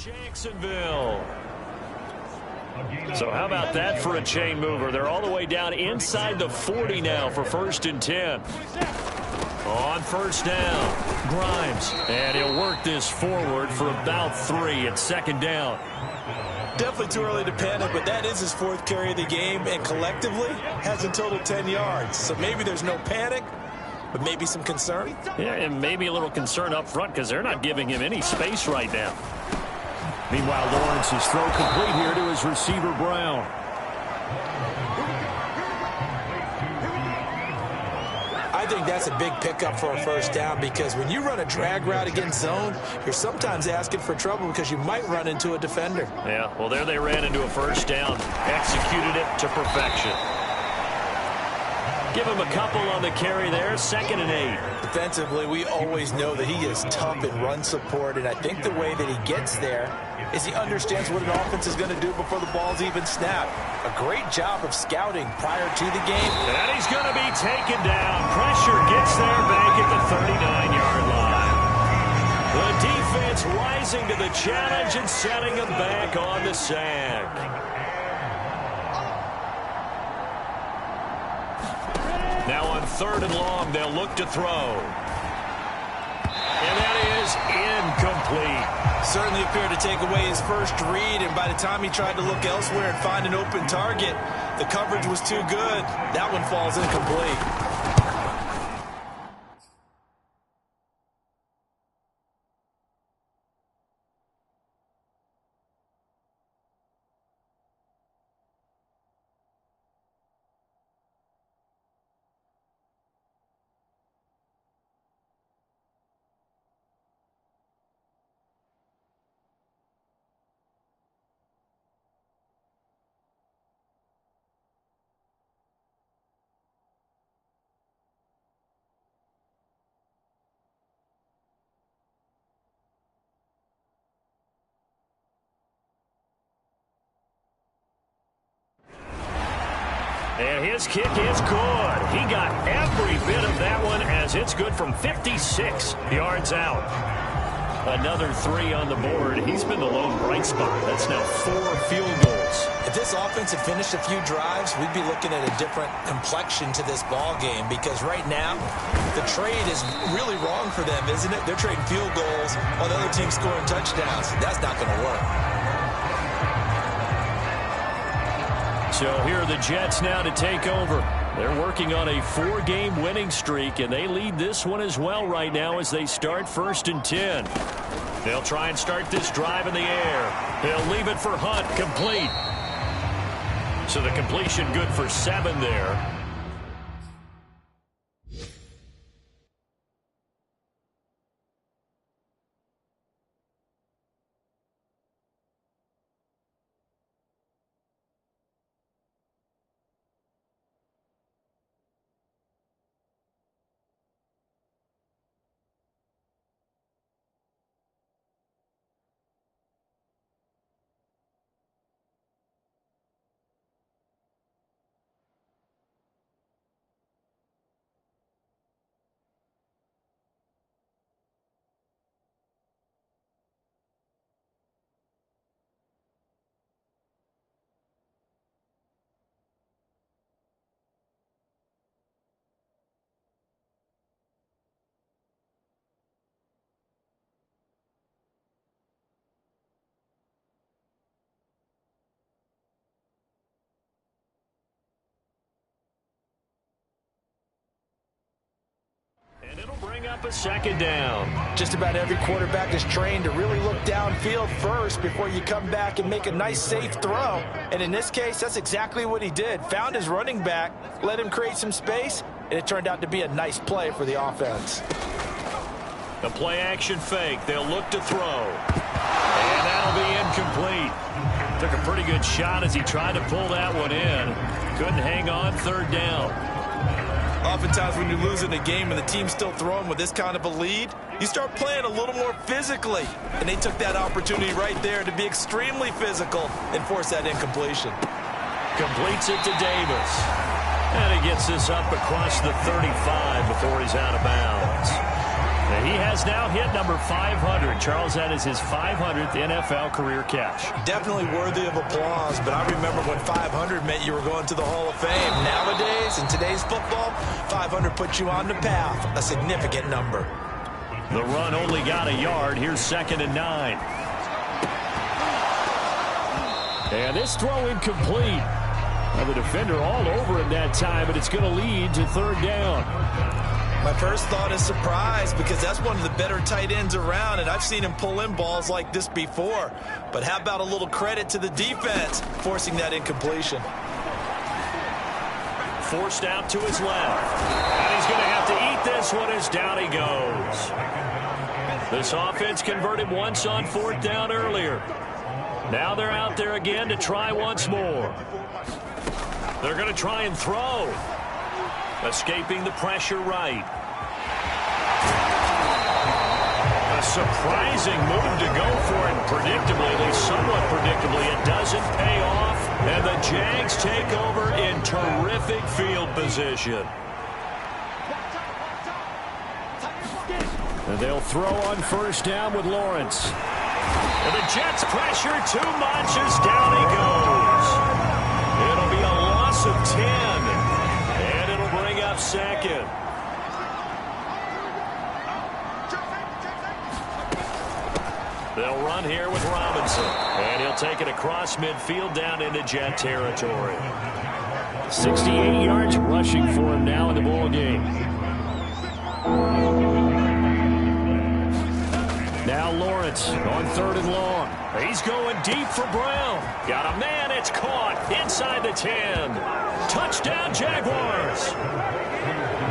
S1: Jacksonville. So how about that for a chain mover? They're all the way down inside the 40 now for 1st and 10. On 1st down, Grimes. And he'll work this forward for about 3 at 2nd down.
S2: Definitely too early to panic, but that is his 4th carry of the game, and collectively has a total 10 yards. So maybe there's no panic, but maybe some concern.
S1: Yeah, and maybe a little concern up front because they're not giving him any space right now. Meanwhile, Lawrence's throw complete here to his receiver, Brown.
S2: I think that's a big pickup for a 1st down because when you run a drag route against zone, you're sometimes asking for trouble because you might run into a defender.
S1: Yeah, well, there they ran into a 1st down, executed it to perfection. Give him a couple on the carry there, 2nd and 8.
S2: Defensively, we always know that he is tough in run support, and I think the way that he gets there is he understands what an offense is going to do before the ball's even snapped. A great job of scouting prior to the game.
S1: And he's going to be taken down. Pressure gets there back at the 39-yard line. The defense rising to the challenge and setting him back on the sack. Now on 3rd and long, they'll look to throw. And that is incomplete.
S2: Certainly appeared to take away his first read, and by the time he tried to look elsewhere and find an open target, the coverage was too good. That one falls incomplete.
S1: And his kick is good. He got every bit of that one as it's good from 56 yards out. Another 3 on the board. He's been the lone bright spot. That's now 4 field goals.
S2: If this offense had finished a few drives, we'd be looking at a different complexion to this ball game because right now, the trade is really wrong for them, isn't it? They're trading field goals while the other team's scoring touchdowns. That's not going to work.
S1: So here are the Jets now to take over. They're working on a 4-game winning streak, and they lead this one as well right now as they start 1st and 10. They'll try and start this drive in the air. They'll leave it for Hunt, complete. So the completion good for 7 there. And it'll bring up a 2nd down.
S2: Just about every quarterback is trained to really look downfield first before you come back and make a nice, safe throw. And in this case, that's exactly what he did. Found his running back, let him create some space, and it turned out to be a nice play for the offense.
S1: The play-action fake. They'll look to throw. And that'll be incomplete. Took a pretty good shot as he tried to pull that one in. Couldn't hang on 3rd down.
S2: Oftentimes when you're losing a game and the team's still throwing with this kind of a lead, you start playing a little more physically. And they took that opportunity right there to be extremely physical and force that incompletion.
S1: Completes it to Davis. And he gets this up across the 35 before he's out of bounds. And he has has now hit number 500. Charles, that is his 500th NFL career catch.
S2: Definitely worthy of applause, but I remember when 500 meant you were going to the Hall of Fame. Nowadays, in today's football, 500 puts you on the path, a significant number.
S1: The run only got a yard. Here's 2nd and 9. And this throw incomplete. Now the defender all over him that time, but it's going to lead to 3rd down.
S2: My first thought is surprise, because that's one of the better tight ends around, and I've seen him pull in balls like this before. But how about a little credit to the defense forcing that incompletion?
S1: Forced out to his left. And he's going to have to eat this one as down he goes. This offense converted once on 4th down earlier. Now they're out there again to try once more. They're going to try and throw. Escaping the pressure right. A surprising move to go for it predictably, at least somewhat predictably. It doesn't pay off, and the Jags take over in terrific field position. And they'll throw on 1st down with Lawrence. And the Jets pressure too much as down he goes. It'll be a loss of 10. And it'll bring up 2nd. They'll run here with Robinson. And he'll take it across midfield down into Jet territory. 68 yards rushing for him now in the ball game. Now Lawrence on 3rd and long. He's going deep for Brown. Got a man. It's caught inside the 10. Touchdown, Jaguars.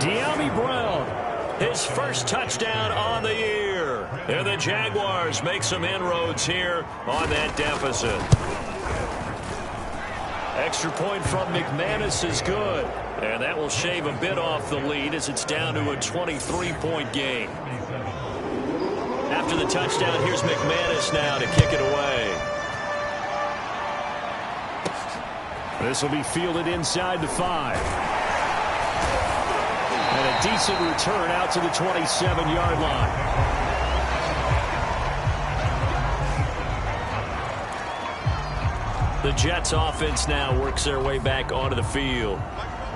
S1: De'Ami Brown, his first touchdown on the year. And the Jaguars make some inroads here on that deficit. Extra point from McManus is good. And that will shave a bit off the lead as it's down to a 23-point game. After the touchdown, here's McManus now to kick it away. This will be fielded inside the 5. And a decent return out to the 27-yard line. The Jets offense now works their way back onto the field.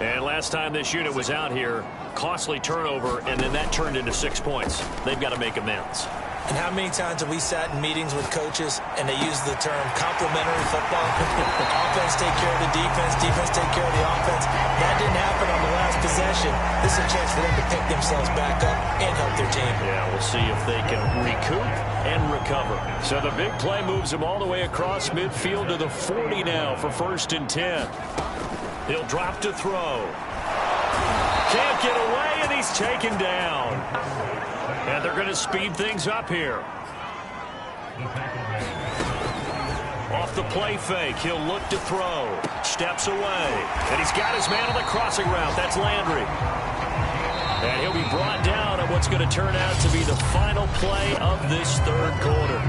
S1: And last time this unit was out here, costly turnover, and then that turned into 6 points. They've got to make amends.
S2: And how many times have we sat in meetings with coaches and they use the term complementary football? Offense take care of the defense, defense take care of the offense. That didn't happen on the last possession. This is a chance for them to pick themselves back up and help their team.
S1: Yeah, we'll see if they can recoup and recover. So the big play moves them all the way across midfield to the 40 now for 1st and 10. He'll drop to throw. Can't get away, and he's taken down. And they're going to speed things up here. Off the play fake, he'll look to throw. Steps away. And he's got his man on the crossing route. That's Landry. And he'll be brought down on what's going to turn out to be the final play of this 3rd quarter.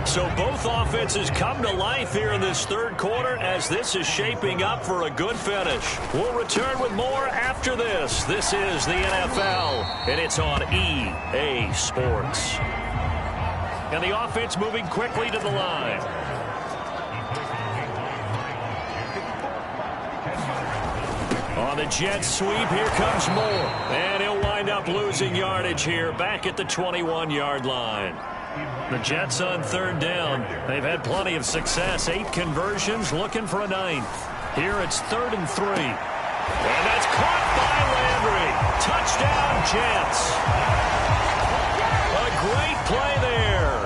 S1: So both offenses come to life here in this 3rd quarter as this is shaping up for a good finish. We'll return with more after this. This is the NFL, and it's on EA Sports. And the offense moving quickly to the line. On the jet sweep, here comes Moore. And he'll wind up losing yardage here back at the 21-yard line. The Jets on 3rd down. They've had plenty of success. 8 conversions, looking for a 9th. Here it's 3rd and 3. And that's caught by Landry. Touchdown, Jets. A great play there.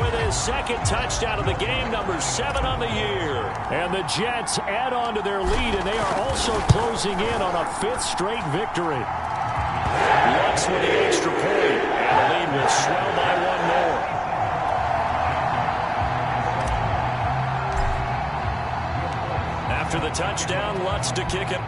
S1: With his 2nd touchdown of the game, number 7 on the year. And the Jets add on to their lead, and they are also closing in on a 5th straight victory. Lutz with the extra point, and the lead will swell by 1 more. After the touchdown, Lutz to kick it.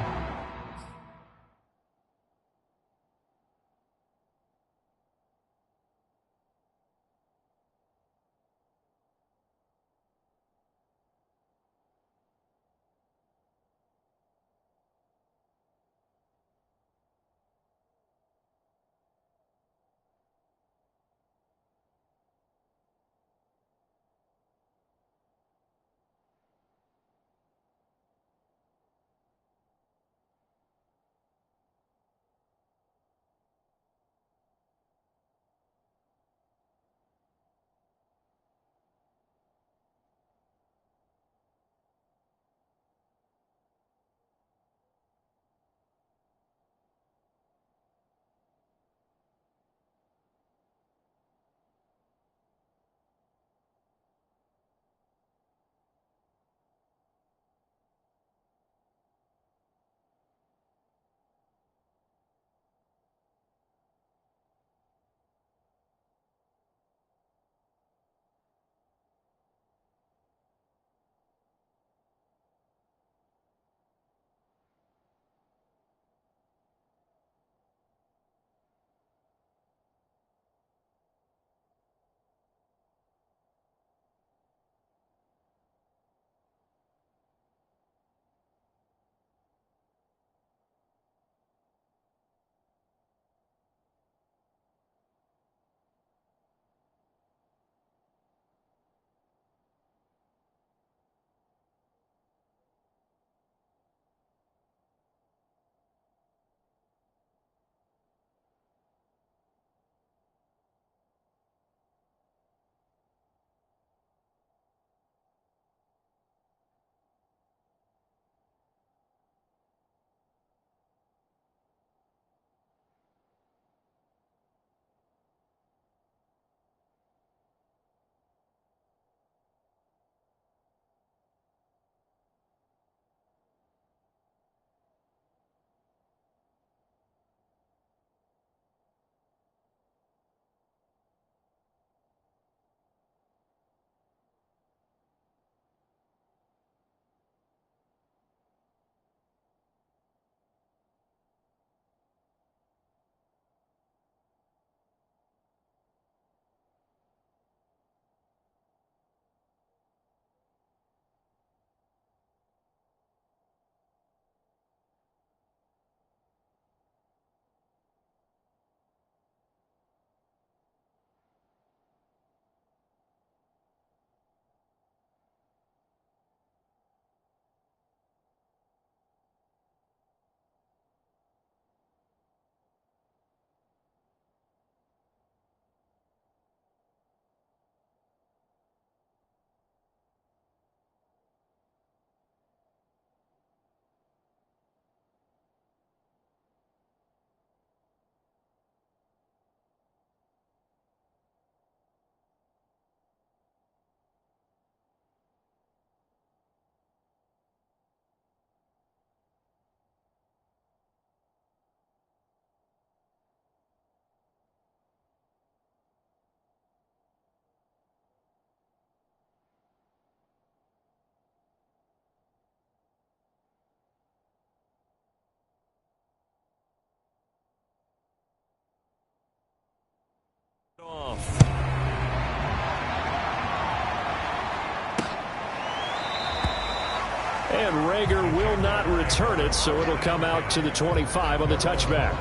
S1: And Rager will not return it, so it'll come out to the 25 on the touchback.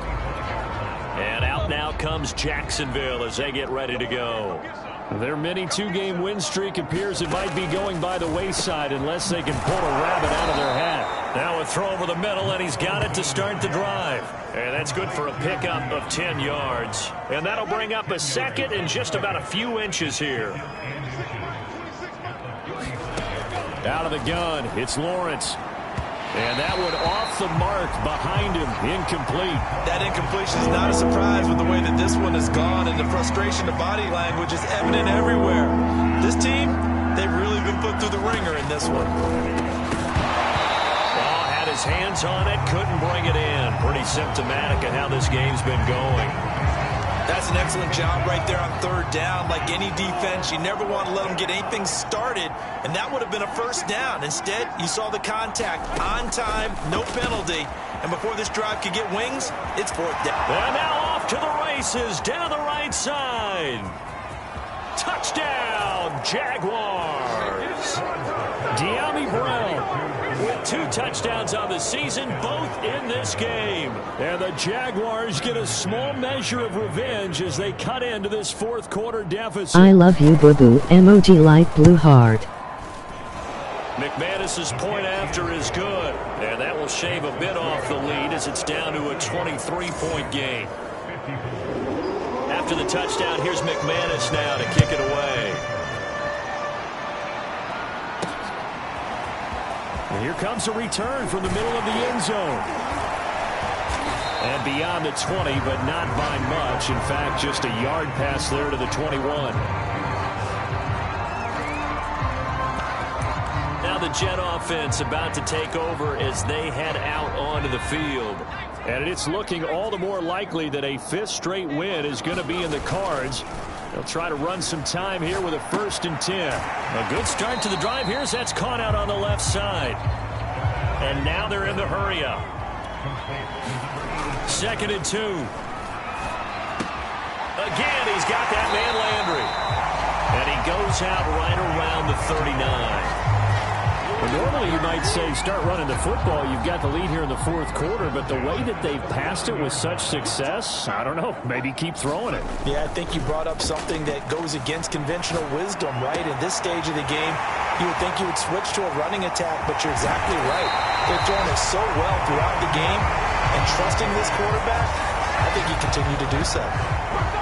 S1: And out now comes Jacksonville as they get ready to go. Their mini two-game win streak appears it might be going by the wayside unless they can pull a rabbit out of their hat. Now a throw over the middle, and he's got it to start the drive. And that's good for a pickup of 10 yards. And that'll bring up a second and just about a few inches here. Out of the gun, it's Lawrence. And that one off the mark behind him, incomplete.
S2: That incompletion is not a surprise with the way that this one has gone, and the frustration of body language is evident everywhere. This team, they've really been put through the ringer in this one.
S1: Oh, had his hands on it, couldn't bring it in. Pretty symptomatic of how this game's been going.
S2: That's an excellent job right there on third down. Like any defense, you never want to let them get anything started, and that would have been a first down. Instead, you saw the contact on time, no penalty, and before this drive could get wings, it's fourth down.
S1: And now off to the races, down the right side. Touchdown, Jaguars. De'Ami Brown with 2 touchdowns on the season, both in this game. And the Jaguars get a small measure of revenge as they cut into this fourth quarter deficit.
S4: I love you, boo-boo. Emoji light blue heart.
S1: McManus's point after is good, and that will shave a bit off the lead as it's down to a 23-point game. After the touchdown, here's McManus now to kick it away. And here comes a return from the middle of the end zone. And beyond the 20, but not by much. In fact, just a yard pass there to the 21. Now the Jet offense about to take over as they head out onto the field. And it's looking all the more likely that a 5th straight win is going to be in the cards. They'll try to run some time here with a 1st and 10. A good start to the drive here as that's caught out on the left side. And now they're in the hurry up. 2nd and 2. Again, he's got that man Landry. And he goes out right around the 39. Well, normally you might say start running the football. You've got the lead here in the fourth quarter, but the way that they've passed it with such success, I don't know, maybe keep throwing it.
S2: Yeah, I think you brought up something that goes against conventional wisdom, right? In this stage of the game, you would think you would switch to a running attack, but you're exactly right. They're throwing it so well throughout the game, and trusting this quarterback, I think he continued to do so.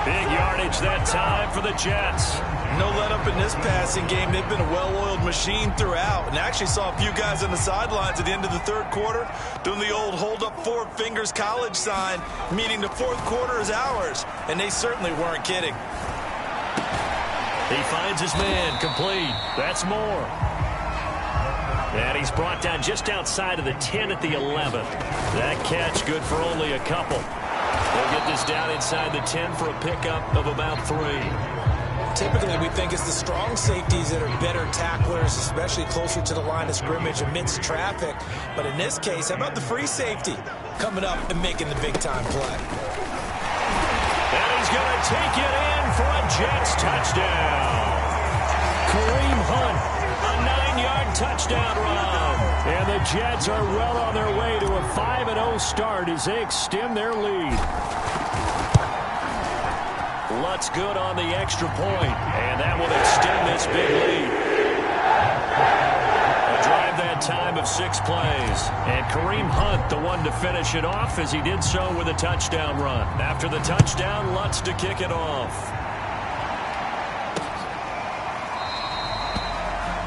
S1: Big yardage that time for the Jets.
S2: No let up in this passing game. They've been a well-oiled machine throughout, and actually saw a few guys on the sidelines at the end of the third quarter doing the old hold up 4 fingers college sign, meaning the fourth quarter is ours, and they certainly weren't kidding.
S1: He finds his man, complete. That's more. And he's brought down just outside of the 10 at the 11. That catch good for only a couple. They'll get this down inside the 10 for a pickup of about 3.
S2: Typically, we think it's the strong safeties that are better tacklers, especially closer to the line of scrimmage amidst traffic. But in this case, how about the free safety coming up and making the big-time play?
S1: And he's going to take it in for a Jets touchdown. Kareem Hunt, a 9-yard touchdown run. And the Jets are well on their way to a 5-0 start as they extend their lead. Lutz good on the extra point, and that will extend this big lead. A drive that time of 6 plays, and Kareem Hunt the one to finish it off as he did so with a touchdown run. After the touchdown, Lutz to kick it off.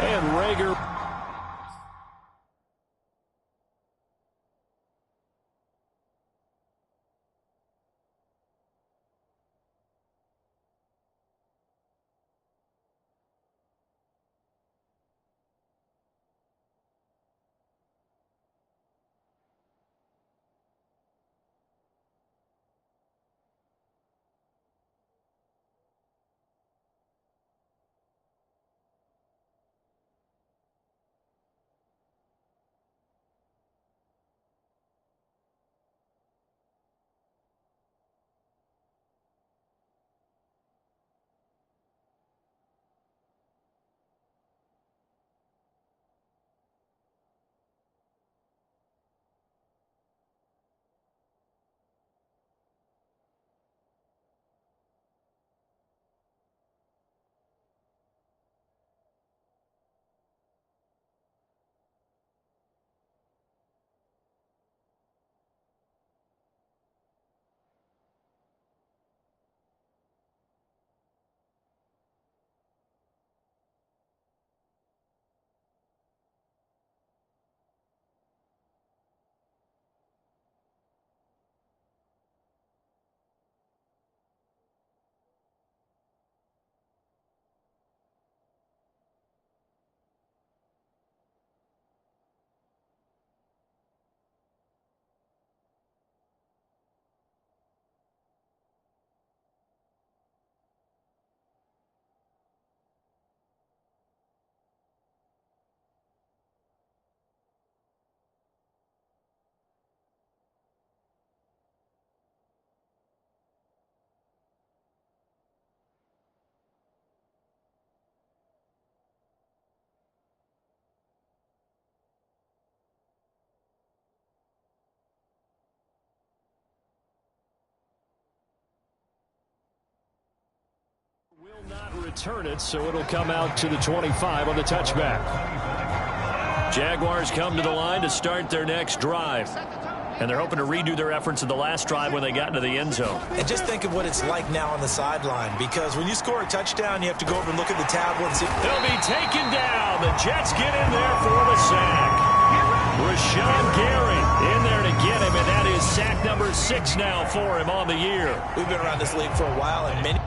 S1: And Rager. Will not return it, so it'll come out to the 25 on the touchback. Jaguars come to the line to start their next drive. And they're hoping to redo their efforts in the last drive when they got into the end zone.
S2: And just think of what it's like now on the sideline, because when you score a touchdown, you have to go over and look at the tablet and see.
S1: He'll be taken down. The Jets get in there for the sack. Rashawn Gary in there to get him, and that is sack number 6 now for him on the year.
S2: We've been around this league for a while, and many.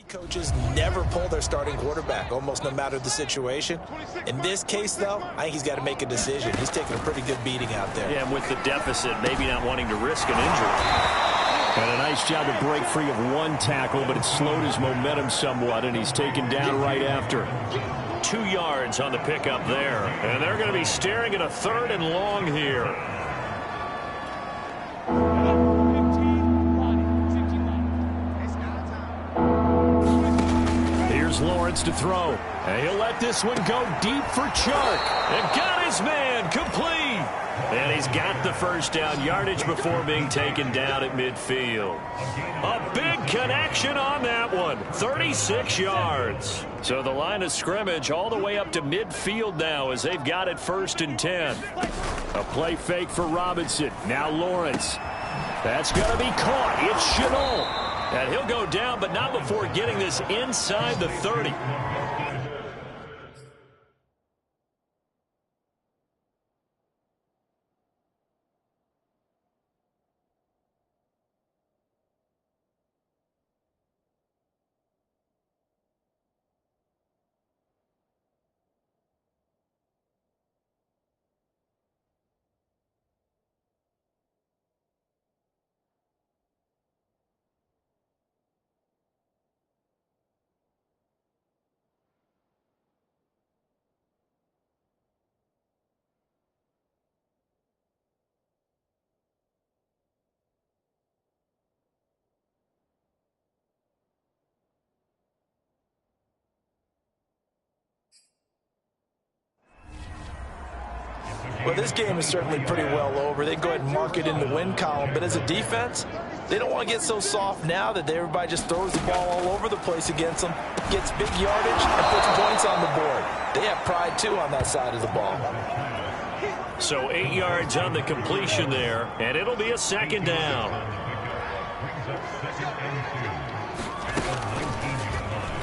S2: Coaches never pull their starting quarterback, almost no matter the situation. In this case, though, I think he's got to make a decision. He's taking a pretty good beating out there.
S1: Yeah, and with the deficit, maybe not wanting to risk an injury. And a nice job to break free of one tackle, but it slowed his momentum somewhat, and he's taken down right after. 2 yards on the pickup there. And they're going to be staring at a 3rd and long here. Lawrence to throw, and he'll let this one go deep for Chark, and got his man complete, and he's got the first down yardage before being taken down at midfield. A big connection on that one, 36 yards. So the line of scrimmage all the way up to midfield now as they've got it 1st and 10. A play fake for Robinson, now Lawrence. That's going to be caught. It's Chenault. And he'll go down, but not before getting this inside the 30.
S2: Well, this game is certainly pretty well over. They go ahead and mark it in the win column. But as a defense, they don't want to get so soft now that everybody just throws the ball all over the place against them, gets big yardage, and puts points on the board. They have pride, too, on that side of the ball.
S1: So 8 yards on the completion there, and it'll be a second down.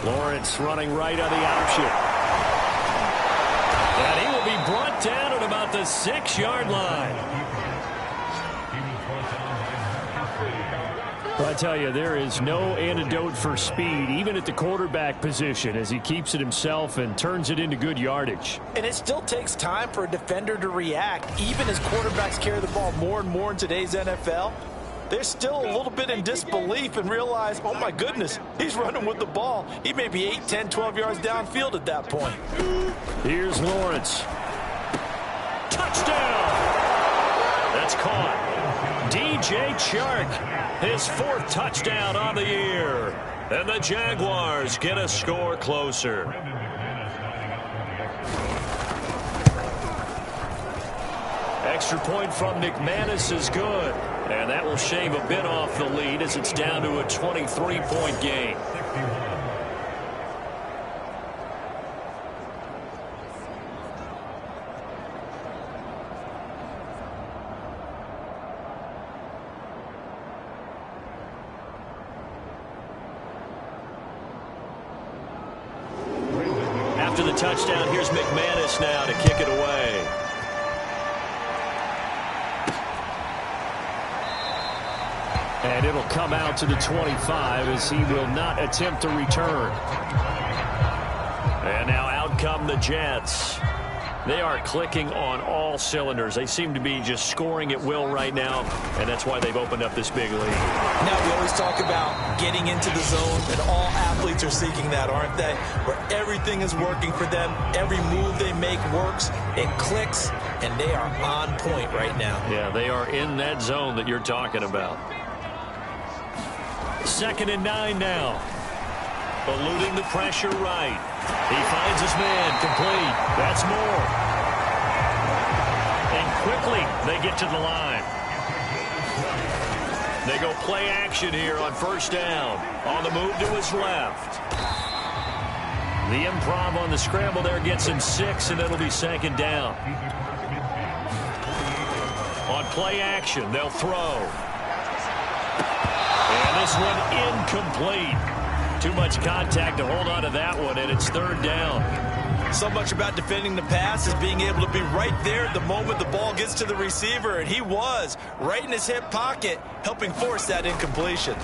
S1: Lawrence running right on the option. And he will be brought down at about the 6-yard line. Well, I tell you, there is no antidote for speed, even at the quarterback position, as he keeps it himself and turns it into good yardage.
S2: And it still takes time for a defender to react. Even as quarterbacks carry the ball more and more in today's NFL, they're still a little bit in disbelief and realize, oh my goodness, he's running with the ball. He may be 8, 10, 12 yards downfield at that point.
S1: Here's Lawrence. Touchdown! That's caught. DJ Chark, his 4th touchdown on the year. And the Jaguars get a score closer. Extra point from McManus is good. And that will shave a bit off the lead as it's down to a 23-point game. After the touchdown, here's McManus now to kick it away. And it'll come out to the 25 as he will not attempt to return. And now out come the Jets. They are clicking on all cylinders. They seem to be just scoring at will right now, and that's why they've opened up this big lead.
S2: Now, we always talk about getting into the zone, and all athletes are seeking that, aren't they? Where everything is working for them. Every move they make works. It clicks, and they are on point right now.
S1: Yeah, they are in that zone that you're talking about. 2nd and 9 now. Eluding the pressure right. He finds his man complete. That's more. And quickly they get to the line. They go play action here on 1st down. On the move to his left. The improv on the scramble there gets him 6, and it'll be 2nd down. On play action, they'll throw. And this one incomplete. Too much contact to hold on to that one, and it's 3rd down.
S2: So much about defending the pass is being able to be right there at the moment the ball gets to the receiver, and he was right in his hip pocket, helping force that incompletion.
S1: He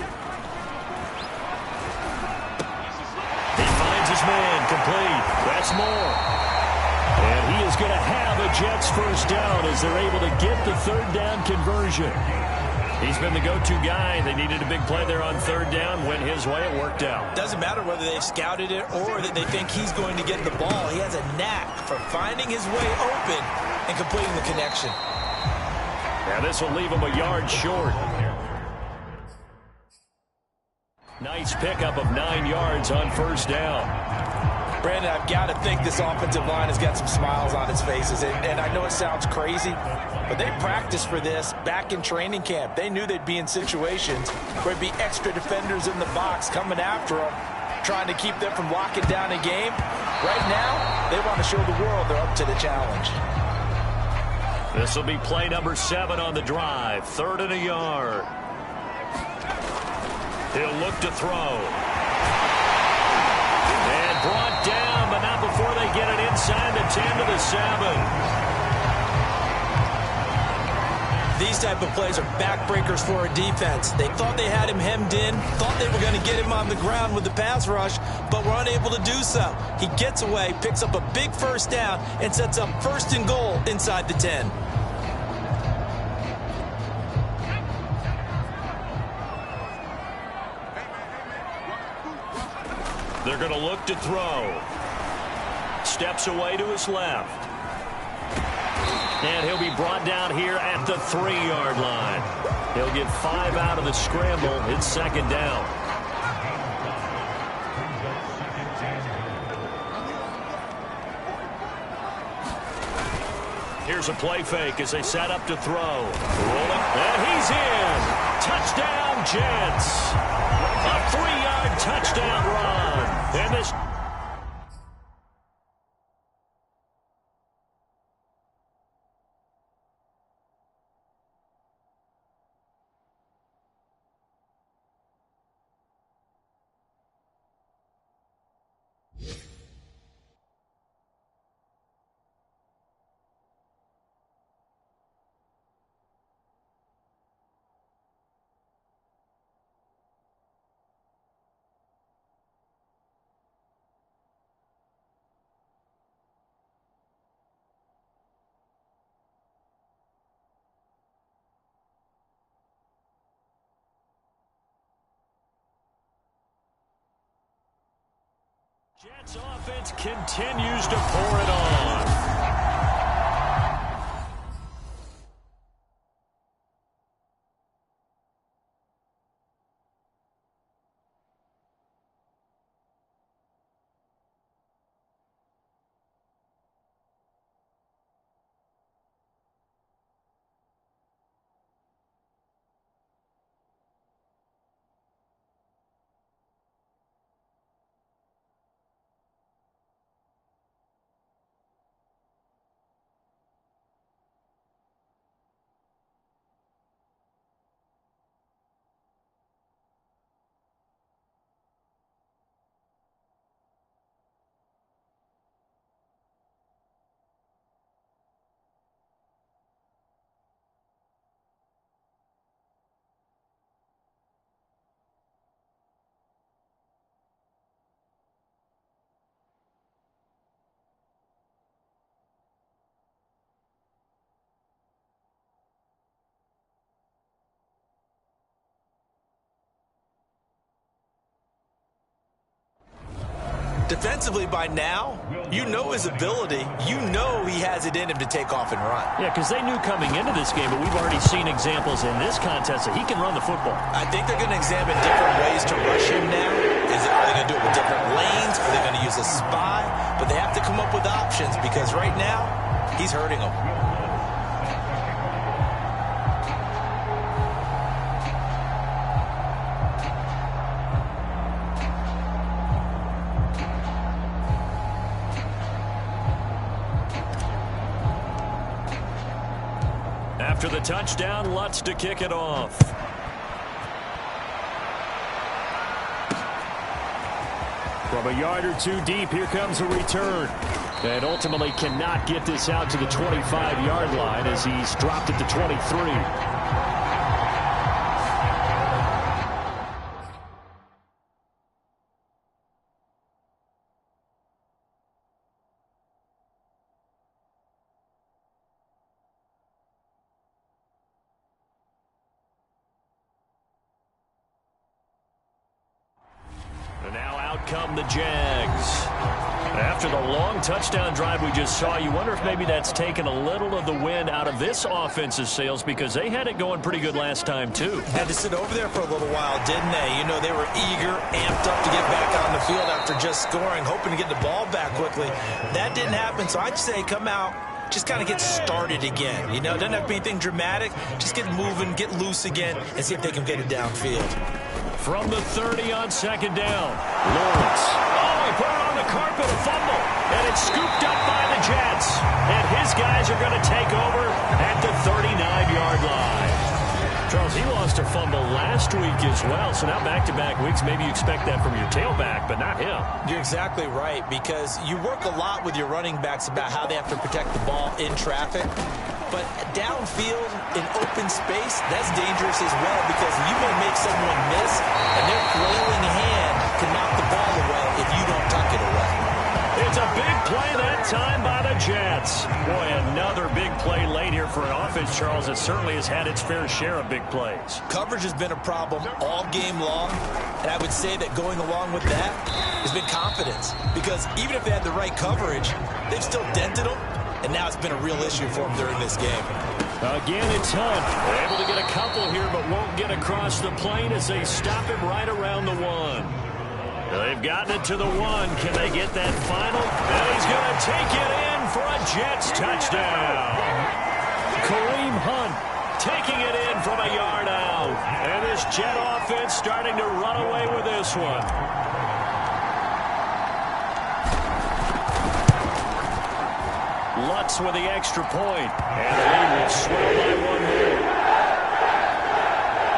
S1: finds his man complete. That's more. And he is going to have a Jets 1st down as they're able to get the 3rd down conversion. He's been the go-to guy. They needed a big play there on 3rd down. Went his way. It worked out.
S2: Doesn't matter whether they've scouted it or that they think he's going to get the ball. He has a knack for finding his way open and completing the connection.
S1: Yeah, this will leave him a yard short. Nice pickup of 9 yards on 1st down.
S2: Brandon, I've got to think this offensive line has got some smiles on its faces. And I know it sounds crazy, but they practiced for this back in training camp. They knew they'd be in situations where there'd be extra defenders in the box coming after them, trying to keep them from locking down a game. Right now, they want to show the world they're up to the challenge.
S1: This will be play number 7 on the drive. 3rd and a yard. He'll look to throw. And brought down, but not before they get it inside the 10 to the 7.
S2: These type of plays are backbreakers for a defense. They thought they had him hemmed in, thought they were going to get him on the ground with the pass rush, but were unable to do so. He gets away, picks up a big 1st down, and sets up 1st and goal inside the 10.
S1: They're going to look to throw. Steps away to his left. And he'll be brought down here at the 3-yard line. He'll get 5 out of the scramble. It's 2nd down. Here's a play fake as they set up to throw. Rolling, and he's in. Touchdown, Jets. A 3-yard touchdown run. And this... Jets offense continues to pour it on.
S2: Defensively, by now, you know his ability. You know he has it in him to take off and run.
S1: Yeah, because they knew coming into this game, but we've already seen examples in this contest that he can run the football.
S2: I think they're going to examine different ways to rush him now. Are they going to do it with different lanes? Are they going to use a spy? But they have to come up with options because right now, he's hurting them.
S1: After the touchdown, Lutz to kick it off. From a yard or two deep, here comes a return. And ultimately cannot get this out to the 25-yard line as he's dropped it to 23. And now out come the Jags. After the long touchdown drive we just saw, you wonder if maybe that's taken a little of the wind out of this offensive sails because they had it going pretty good last time, too.
S2: Had to sit over there for a little while, didn't they? You know, they were eager, amped up to get back on the field after just scoring, hoping to get the ball back quickly. That didn't happen, so I'd say come out, just kind of get started again. You know, it doesn't have to be anything dramatic. Just get moving, get loose again, and see if they can get it downfield.
S1: From the 30 on second down, Lawrence. Oh, he put it on the carpet, a fumble, and it's scooped up by the Jets. And his guys are going to take over at the 39-yard line. Charles, he lost a fumble last week as well, so now back-to-back weeks, maybe you expect that from your tailback, but not him.
S2: You're exactly right, because you work a lot with your running backs about how they have to protect the ball in traffic. But downfield, in open space, that's dangerous as well because you may make someone miss, and their flailing hand can knock the ball away if you don't tuck it away.
S1: It's a big play that time by the Jets. Boy, another big play late here for an offense, Charles, that certainly has had its fair share of big plays.
S2: Coverage has been a problem all game long, and I would say that going along with that has been confidence because even if they had the right coverage, they've still dented them. And now it's been a real issue for him during this game.
S1: Again, it's Hunt. Able to get a couple here, but won't get across the plane as they stop him right around the 1. They've gotten it to the 1. Can they get that final? And he's going to take it in for a Jets touchdown. Kareem Hunt taking it in from a yard out. And this Jet offense starting to run away with this one. Lutz with the extra point. And the lead will swell by 1 more.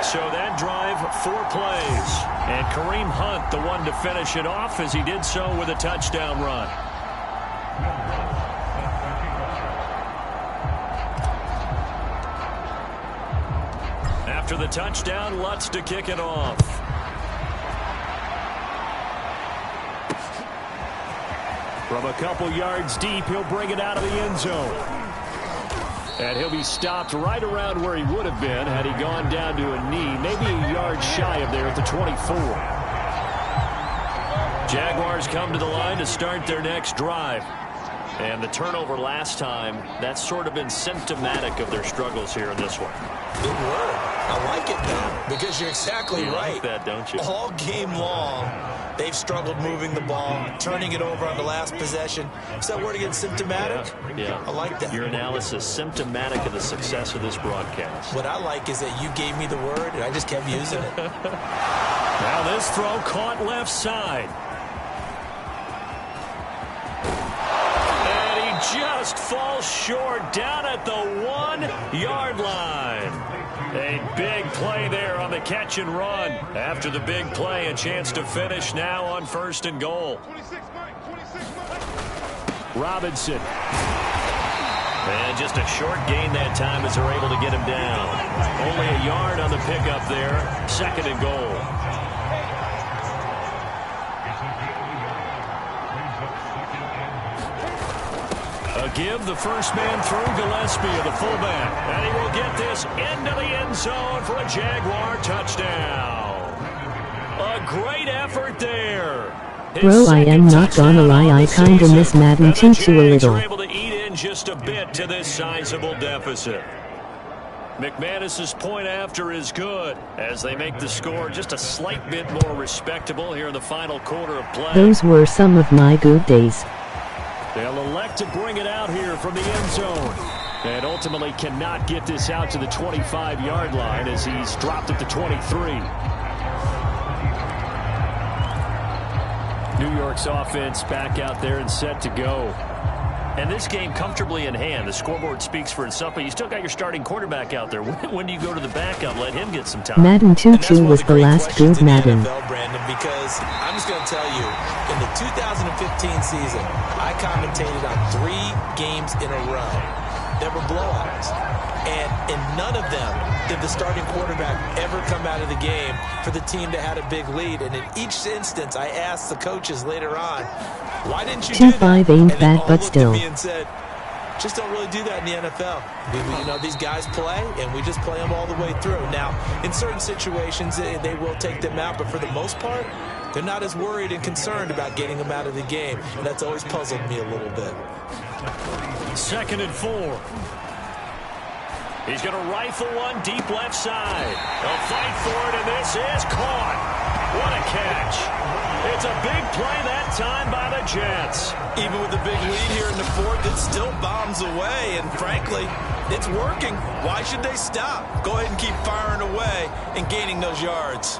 S1: So that drive, 4 plays. And Kareem Hunt, the one to finish it off as he did so with a touchdown run. After the touchdown, Lutz to kick it off. From a couple yards deep, he'll bring it out of the end zone. And he'll be stopped right around where he would have been had he gone down to a knee, maybe a yard shy of there at the 24. Jaguars come to the line to start their next drive. And the turnover last time, that's sort of been symptomatic of their struggles here in this one.
S2: Good word. I like it, though, because you're exactly right.
S1: Like that, don't you?
S2: All game long, they've struggled moving the ball, turning it over on the last possession. Is that word again, symptomatic?
S1: Yeah.
S2: I like that.
S1: Your analysis, symptomatic of the success of this broadcast.
S2: What I like is that you gave me the word, and I just kept using it.
S1: Now this throw caught left side. Just falls short down at the 1-yard line. A big play there on the catch and run. After the big play, a chance to finish now on 1st and goal. Robinson. And just a short gain that time as they're able to get him down. Only a yard on the pickup there. 2nd and goal. A give, the first man through, Gillespie, the fullback. And he will get this into the end zone for a Jaguar touchdown. A great effort there.
S4: Bro, I am not gonna lie, I kinda miss Madden 2 a little.
S1: Able to eat in just a bit to this sizable deficit. McManus's point after is good as they make the score just a slight bit more respectable here in the final quarter of play.
S4: Those were some of my good days.
S1: They'll elect to bring it out here from the end zone. And ultimately cannot get this out to the 25-yard line as he's dropped at the 23. New York's offense back out there and set to go. And this game comfortably in hand. The scoreboard speaks for itself, but you still got your starting quarterback out there. When do you go to the backup? Let him get some time.
S4: Madden 2 was the last good Madden.
S2: NFL, Brandon, because I'm just going to tell you, in the 2015 season, I commentated on 3 games in a row. There were blowouts. And in none of them did the starting quarterback ever come out of the game for the team that had a big lead. And in each instance, I asked the coaches later on, why didn't you do that?
S4: 2-5 ain't bad, but still.
S2: And said, just don't really do that in the NFL. You know, these guys play, and we just play them all the way through. Now, in certain situations, they will take them out, but for the most part, they're not as worried and concerned about getting them out of the game. And that's always puzzled me a little bit.
S1: 2nd and 4. He's going to rifle one deep left side. They'll fight for it, and this is caught. What a catch. It's a big play that time by the Jets.
S2: Even with the big lead here in the 4th, it still bombs away, and frankly, it's working. Why should they stop? Go ahead and keep firing away and gaining those yards.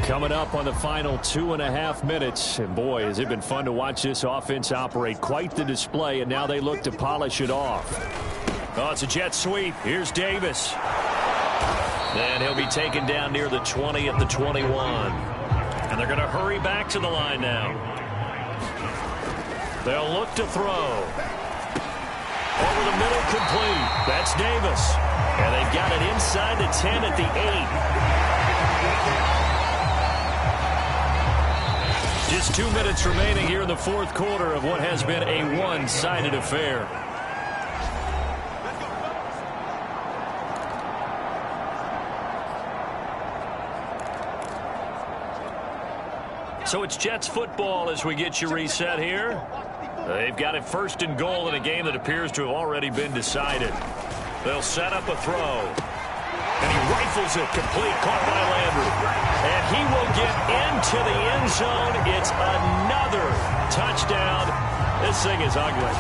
S1: Coming up on the final 2.5 minutes. And boy, has it been fun to watch this offense operate. Quite the display, and now they look to polish it off. Oh, it's a jet sweep. Here's Davis. And he'll be taken down near the 20 at the 21. And they're going to hurry back to the line now. They'll look to throw. Over the middle, complete. That's Davis. And they've got it inside the 10 at the 8. Just 2 minutes remaining here in the 4th quarter of what has been a one-sided affair. So it's Jets football as we get you reset here. They've got it 1st and goal in a game that appears to have already been decided. They'll set up a throw. And he rifles it complete, caught by Landry. And he will get into the end zone. It's another touchdown. This thing is ugly.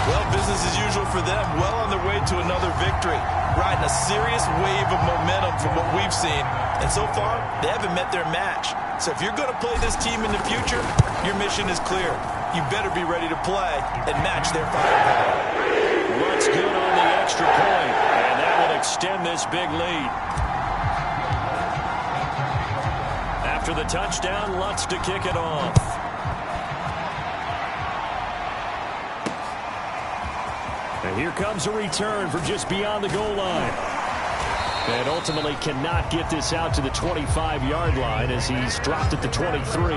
S2: Well, business as usual for them. Well on their way to another victory. Riding a serious wave of momentum from what we've seen. And so far, they haven't met their match. So if you're going to play this team in the future, your mission is clear. You better be ready to play and match their firepower.
S1: Lutz good on the extra point, and that will extend this big lead. After the touchdown, Lutz to kick it off. And here comes a return for just beyond the goal line. And ultimately cannot get this out to the 25-yard line as he's dropped at the 23.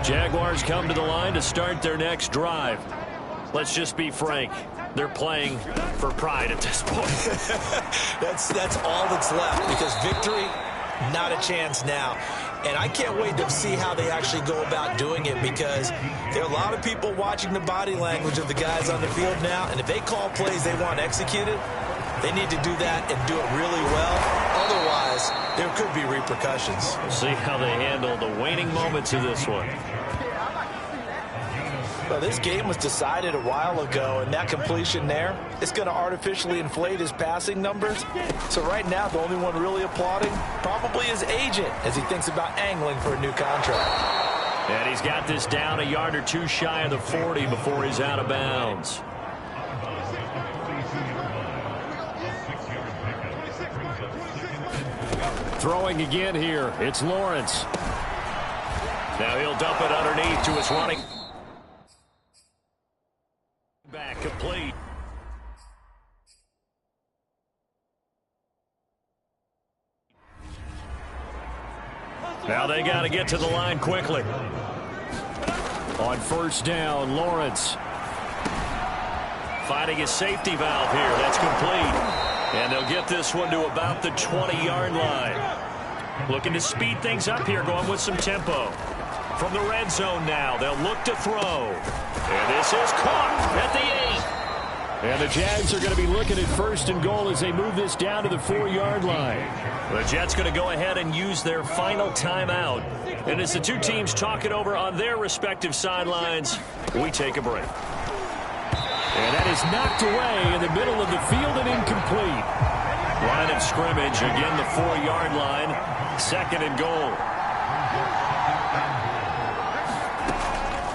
S1: Jaguars come to the line to start their next drive. Let's just be frank. They're playing for pride at this point.
S2: That's all that's left, because victory, not a chance now. And I can't wait to see how they actually go about doing it, because there are a lot of people watching the body language of the guys on the field now, and if they call plays they want executed, they need to do that and do it really well. Otherwise, there could be repercussions.
S1: We'll see how they handle the waning moments of this one.
S2: Well, this game was decided a while ago, and that completion there is going to artificially inflate his passing numbers. So right now, the only one really applauding probably his agent as he thinks about angling for a new contract.
S1: And he's got this down a yard or two shy of the 40 before he's out of bounds. Throwing again here, it's Lawrence. Now he'll dump it underneath to his running back, complete. Now they got to get to the line quickly. On first down, Lawrence finding his safety valve here. That's complete. And they'll get this one to about the 20-yard line. Looking to speed things up here, going with some tempo. From the red zone now, they'll look to throw. And this is caught at the 8. And the Jags are going to be looking at first and goal as they move this down to the 4-yard line. The Jets going to go ahead and use their final timeout. And as the two teams talk it over on their respective sidelines, we take a break. And that is knocked away in the middle of the field and incomplete. Line of scrimmage, again the 4-yard line, second and goal.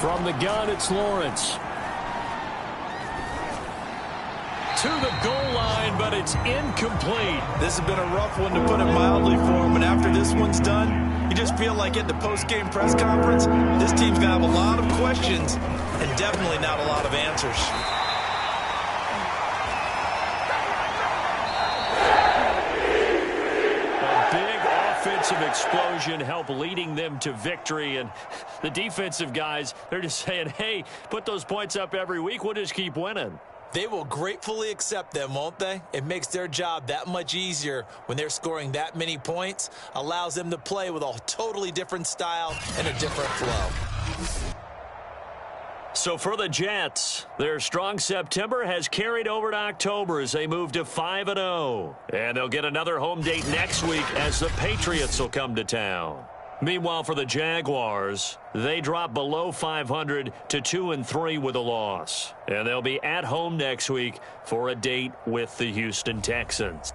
S1: From the gun, it's Lawrence. To the goal line, but it's incomplete.
S2: This has been a rough one, to put it mildly, for him. And after this one's done, you just feel like at the post-game press conference, this team's going to have a lot of questions and definitely not a lot of answers.
S1: Offensive explosion help leading them to victory, and the defensive guys, they're just saying, hey, put those points up every week, we'll just keep winning.
S2: They will gratefully accept them, won't they? It makes their job that much easier when they're scoring that many points, allows them to play with a totally different style and a different flow.
S1: So for the Jets, their strong September has carried over to October as they move to 5-0. And they'll get another home date next week as the Patriots will come to town. Meanwhile, for the Jaguars, they drop below 500 to 2-3 with a loss. And they'll be at home next week for a date with the Houston Texans.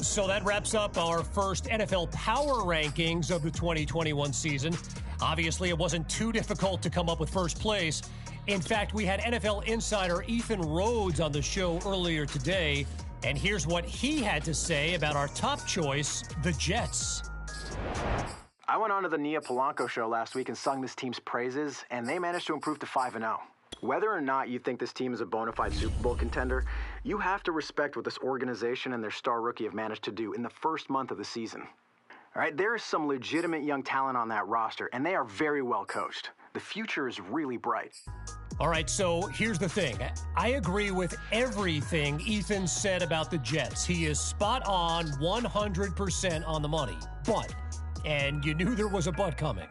S5: So that wraps up our first NFL Power Rankings of the 2021 season. Obviously, it wasn't too difficult to come up with first place. In fact, we had NFL insider Ethan Rhodes on the show earlier today, and here's what he had to say about our top choice, the Jets.
S6: I went on to the Nia Polanco show last week and sung this team's praises, and they managed to improve to 5-0. Whether or not you think this team is a bona fide Super Bowl contender, you have to respect what this organization and their star rookie have managed to do in the first month of the season. All right, there is some legitimate young talent on that roster, and they are very well coached. The future is really bright.
S5: All right, so here's the thing. I agree with everything Ethan said about the Jets. He is spot on, 100% on the money. But, and you knew there was a but coming,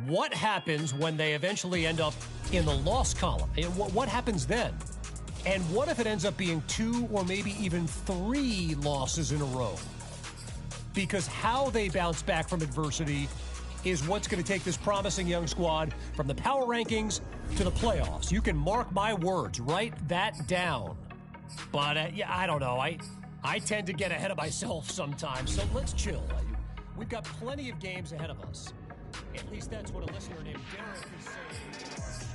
S5: what happens when they eventually end up in the loss column? What happens then? And what if it ends up being 2 or maybe even 3 losses in a row? Because how they bounce back from adversity is what's going to take this promising young squad from the power rankings to the playoffs. You can mark my words. Write that down. But, yeah, I don't know. I tend to get ahead of myself sometimes, so let's chill. We've got plenty of games ahead of us. At least that's what a listener named Derek is saying.